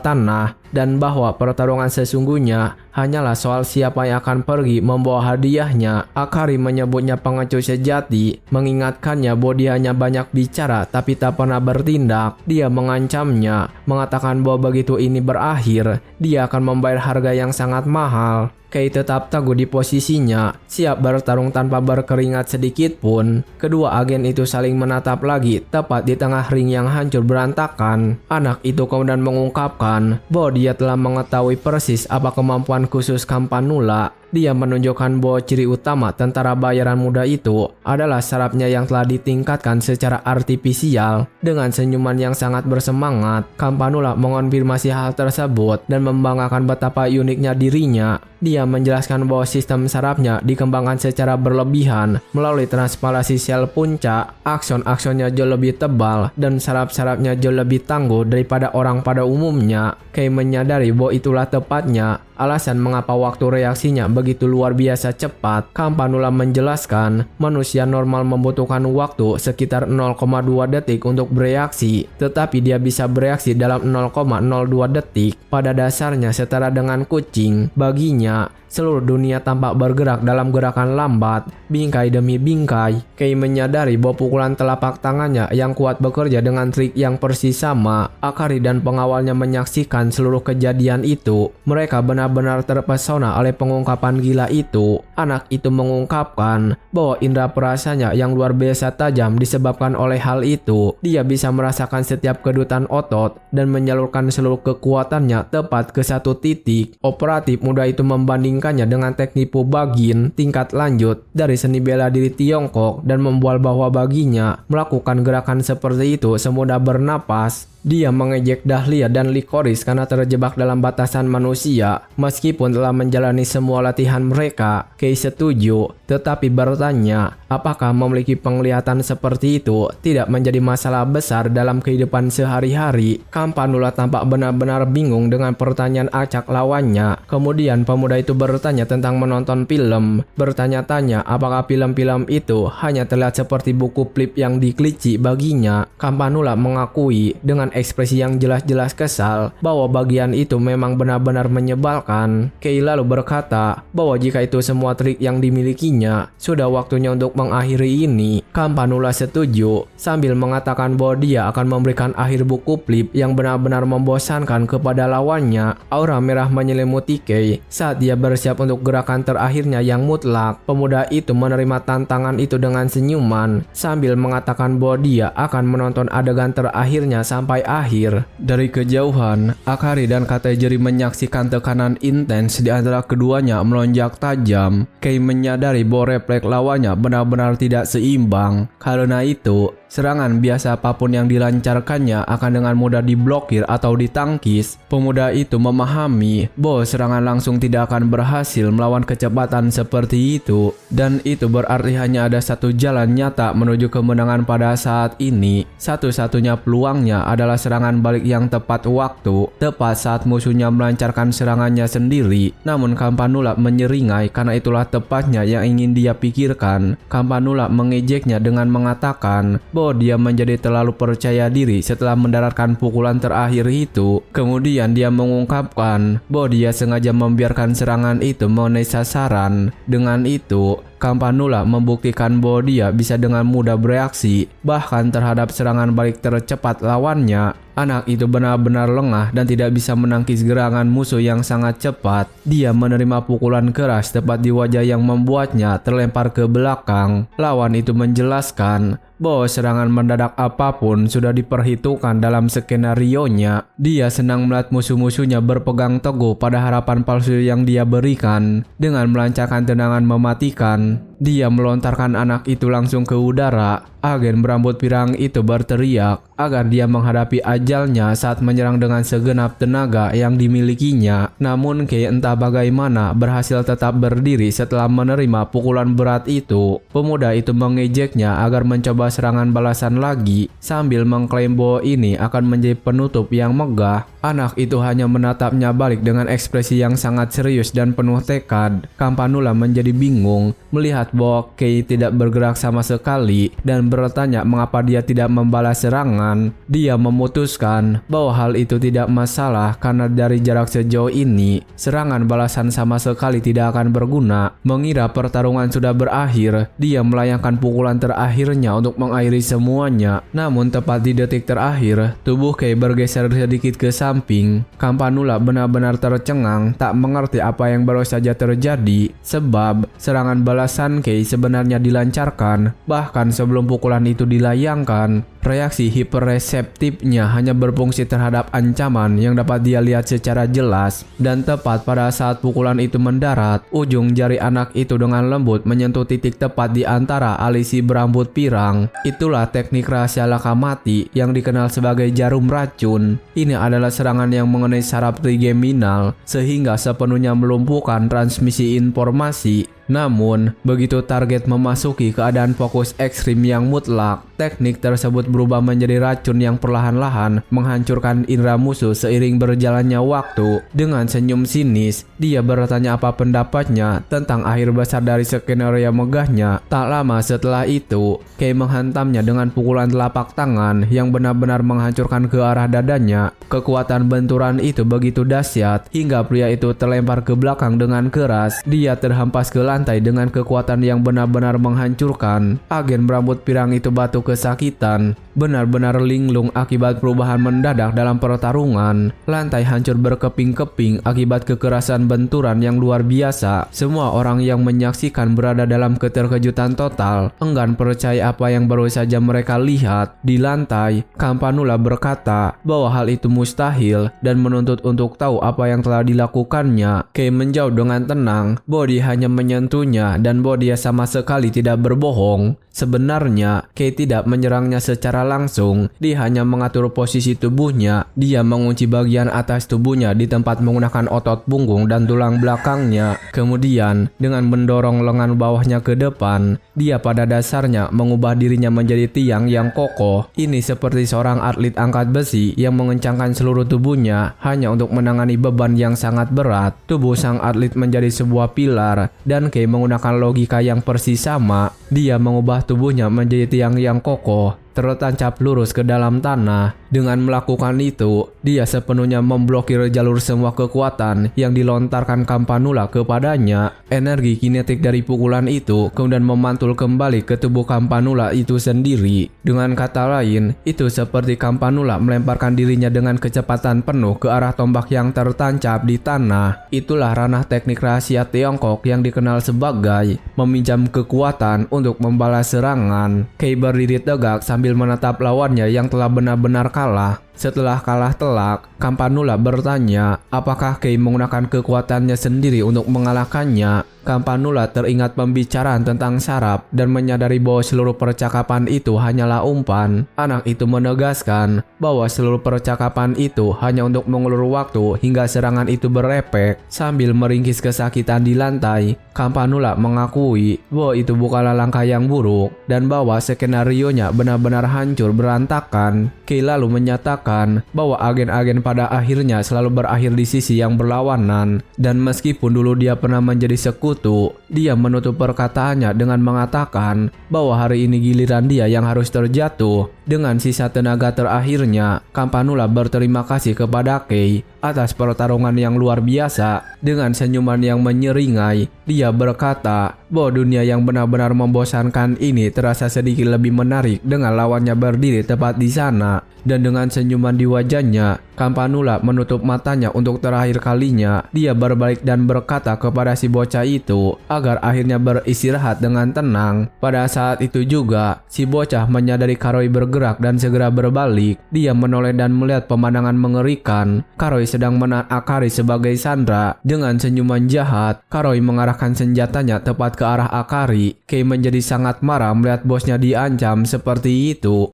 tanah, dan bahwa pertarungan sesungguhnya hanyalah soal siapa yang akan pergi membawa hadiahnya. Akari menyebutnya pengecut sejati, mengingatkannya bahwa dia hanya banyak bicara tapi tak pernah bertindak. Dia mengancamnya, mengatakan bahwa begitu ini berakhir, dia akan membayar harga yang sangat mahal. Kei tetap teguh di posisinya, siap bertarung tanpa berkeringat sedikit pun. Kedua agen itu saling menatap lagi, tepat di tengah ring yang hancur berantakan. Anak itu kemudian mengungkapkan bahwa dia telah mengetahui persis apa kemampuan khusus Campanula. Dia menunjukkan bahwa ciri utama tentara bayaran muda itu adalah sarafnya yang telah ditingkatkan secara artifisial. Dengan senyuman yang sangat bersemangat, Campanula mengonfirmasi hal tersebut dan membanggakan betapa uniknya dirinya. Dia menjelaskan bahwa sistem sarafnya dikembangkan secara berlebihan melalui transparasi sel puncak. Akson-aksonnya jauh lebih tebal dan saraf-sarafnya jauh lebih tangguh daripada orang pada umumnya. Kei menyadari bahwa itulah tepatnya alasan mengapa waktu reaksinya begitu luar biasa cepat. Campanula menjelaskan, manusia normal membutuhkan waktu sekitar 0,2 detik untuk bereaksi, tetapi dia bisa bereaksi dalam 0,02 detik. Pada dasarnya setara dengan kucing. Baginya, seluruh dunia tampak bergerak dalam gerakan lambat, bingkai demi bingkai. Kei menyadari bahwa pukulan telapak tangannya yang kuat bekerja dengan trik yang persis sama. Akari dan pengawalnya menyaksikan seluruh kejadian itu. Mereka benar-benar terpesona oleh pengungkapan gila itu. Anak itu mengungkapkan bahwa indera perasanya yang luar biasa tajam disebabkan oleh hal itu. Dia bisa merasakan setiap kedutan otot dan menyalurkan seluruh kekuatannya tepat ke satu titik. Operatif muda itu membandingkannya dengan teknik Pubagin tingkat lanjut dari seni bela diri Tiongkok dan membual bahwa baginya melakukan gerakan seperti itu semudah bernapas. Dia mengejek Dahlia dan Licorice karena terjebak dalam batasan manusia. Meskipun telah menjalani semua latihan mereka, Kei setuju, tetapi bertanya, apakah memiliki penglihatan seperti itu tidak menjadi masalah besar dalam kehidupan sehari-hari. Campanula tampak benar-benar bingung dengan pertanyaan acak lawannya. Kemudian pemuda itu bertanya tentang menonton film, bertanya-tanya apakah film-film itu hanya terlihat seperti buku flip yang diklici baginya. Campanula mengakui dengan ekspresi yang jelas-jelas kesal bahwa bagian itu memang benar-benar menyebalkan. Kei lalu berkata bahwa jika itu semua trik yang dimilikinya, sudah waktunya untuk mengakhiri ini. Campanula setuju sambil mengatakan bahwa dia akan memberikan akhir buku flip yang benar-benar membosankan kepada lawannya. Aura merah menyelimuti Kei saat dia bersiap untuk gerakan terakhirnya yang mutlak. Pemuda itu menerima tantangan itu dengan senyuman sambil mengatakan bahwa dia akan menonton adegan terakhirnya sampai akhir. Dari kejauhan, Akari dan Kategori menyaksikan tekanan intens di antara keduanya melonjak tajam. Kei menyadari bahwa refleks lawannya benar-benar tidak seimbang. Karena itu, serangan biasa apapun yang dilancarkannya akan dengan mudah diblokir atau ditangkis. Pemuda itu memahami bahwa serangan langsung tidak akan berhasil melawan kecepatan seperti itu, dan itu berarti hanya ada satu jalan nyata menuju kemenangan pada saat ini. Satu-satunya peluangnya adalah serangan balik yang tepat waktu, tepat saat musuhnya melancarkan serangannya sendiri. Namun Campanula menyeringai karena itulah tepatnya yang ingin dia pikirkan. Campanula mengejeknya dengan mengatakan bahwa dia menjadi terlalu percaya diri setelah mendaratkan pukulan terakhir itu. Kemudian dia mengungkapkan bahwa dia sengaja membiarkan serangan itu mengenai sasaran. Dengan itu, Campanula membuktikan bahwa dia bisa dengan mudah bereaksi, bahkan terhadap serangan balik tercepat lawannya. Anak itu benar-benar lengah dan tidak bisa menangkis gerangan musuh yang sangat cepat. Dia menerima pukulan keras tepat di wajah yang membuatnya terlempar ke belakang. Lawan itu menjelaskan bahwa serangan mendadak apapun sudah diperhitungkan dalam skenario-nya. Dia senang melihat musuh-musuhnya berpegang teguh pada harapan palsu yang dia berikan. Dengan melancarkan tendangan mematikan, dia melontarkan anak itu langsung ke udara. Agen berambut pirang itu berteriak agar dia menghadapi ajalnya saat menyerang dengan segenap tenaga yang dimilikinya. Namun Kei entah bagaimana berhasil tetap berdiri setelah menerima pukulan berat itu. Pemuda itu mengejeknya agar mencoba serangan balasan lagi sambil mengklaim bahwa ini akan menjadi penutup yang megah. Anak itu hanya menatapnya balik dengan ekspresi yang sangat serius dan penuh tekad. Campanula menjadi bingung melihat bahwa Kei tidak bergerak sama sekali dan bertanya mengapa dia tidak membalas serangan. Dia memutuskan bahwa hal itu tidak masalah karena dari jarak sejauh ini, serangan balasan sama sekali tidak akan berguna. Mengira pertarungan sudah berakhir, dia melayangkan pukulan terakhirnya untuk mengakhiri semuanya. Namun tepat di detik terakhir, tubuh Kei bergeser sedikit ke samping. Campanula benar-benar tercengang, tak mengerti apa yang baru saja terjadi, sebab serangan balasan Kei sebenarnya dilancarkan. Bahkan sebelum pukulan itu dilayangkan, reaksi hiperreseptifnya hanya berfungsi terhadap ancaman yang dapat dia lihat secara jelas. Dan tepat pada saat pukulan itu mendarat, ujung jari anak itu dengan lembut menyentuh titik tepat di antara alisi berambut pirang. Itulah teknik rahasia laka mati yang dikenal sebagai jarum racun. Ini adalah serangan yang mengenai saraf trigeminal sehingga sepenuhnya melumpuhkan transmisi informasi. Namun, begitu target memasuki keadaan fokus ekstrim yang mutlak, teknik tersebut berubah menjadi racun yang perlahan-lahan menghancurkan indera musuh seiring berjalannya waktu. Dengan senyum sinis, dia bertanya apa pendapatnya tentang akhir besar dari skenario megahnya. Tak lama setelah itu, Kei menghantamnya dengan pukulan telapak tangan yang benar-benar menghancurkan ke arah dadanya. Kekuatan benturan itu begitu dahsyat hingga pria itu terlempar ke belakang dengan keras. Dia terhempas ke lantai dengan kekuatan yang benar-benar menghancurkan. Agen berambut pirang itu batu kesakitan, benar-benar linglung akibat perubahan mendadak dalam pertarungan. Lantai hancur berkeping-keping akibat kekerasan benturan yang luar biasa. Semua orang yang menyaksikan berada dalam keterkejutan total, enggan percaya apa yang baru saja mereka lihat. Di lantai, Campanula berkata bahwa hal itu mustahil dan menuntut untuk tahu apa yang telah dilakukannya. Kei menjawab dengan tenang bahwa dia hanya menyentuhnya dan bahwa dia sama sekali tidak berbohong. Sebenarnya, Kei tidak menyerangnya secara langsung. Dia hanya mengatur posisi tubuhnya. Dia mengunci bagian atas tubuhnya di tempat menggunakan otot punggung dan tulang belakangnya. Kemudian, dengan mendorong lengan bawahnya ke depan, dia pada dasarnya mengubah dirinya menjadi tiang yang kokoh. Ini seperti seorang atlet angkat besi yang mengencangkan seluruh tubuhnya hanya untuk menangani beban yang sangat berat. Tubuh sang atlet menjadi sebuah pilar, dan Kei menggunakan logika yang persis sama. Dia mengubah tubuhnya menjadi tiang yang kokoh, tertancap lurus ke dalam tanah. Dengan melakukan itu, dia sepenuhnya memblokir jalur semua kekuatan yang dilontarkan Campanula kepadanya. Energi kinetik dari pukulan itu kemudian memantul kembali ke tubuh Campanula itu sendiri. Dengan kata lain, itu seperti Campanula melemparkan dirinya dengan kecepatan penuh ke arah tombak yang tertancap di tanah. Itulah ranah teknik rahasia Tiongkok yang dikenal sebagai meminjam kekuatan untuk membalas serangan. Kei berdiri tegak sambil menatap lawannya yang telah benar-benar kalah. Setelah kalah telak, Campanula bertanya apakah Kei menggunakan kekuatannya sendiri untuk mengalahkannya. Campanula teringat pembicaraan tentang saraf dan menyadari bahwa seluruh percakapan itu hanyalah umpan. Anak itu menegaskan bahwa seluruh percakapan itu hanya untuk mengulur waktu hingga serangan itu berefek. Sambil meringkis kesakitan di lantai, Campanula mengakui bahwa itu bukanlah langkah yang buruk dan bahwa skenarionya benar-benar hancur berantakan. Kei lalu menyatakan bahwa agen-agen pada akhirnya selalu berakhir di sisi yang berlawanan, dan meskipun dulu dia pernah menjadi sekutu, dia menutup perkataannya dengan mengatakan bahwa hari ini giliran dia yang harus terjatuh. Dengan sisa tenaga terakhirnya, Campanula berterima kasih kepada Kei atas pertarungan yang luar biasa. Dengan senyuman yang menyeringai, dia berkata bahwa dunia yang benar-benar membosankan ini terasa sedikit lebih menarik dengan lawannya berdiri tepat di sana. Dan dengan senyuman di wajahnya, Campanula menutup matanya untuk terakhir kalinya. Dia berbalik dan berkata kepada si bocah itu agar akhirnya beristirahat dengan tenang. Pada saat itu juga, si bocah menyadari Karoi bergerak dan segera berbalik. Dia menoleh dan melihat pemandangan mengerikan. Karoi sedang menahan Akari sebagai sandera. Dengan senyuman jahat, Karoi mengarahkan senjatanya tepat ke arah Akari. Kei menjadi sangat marah melihat bosnya diancam seperti itu.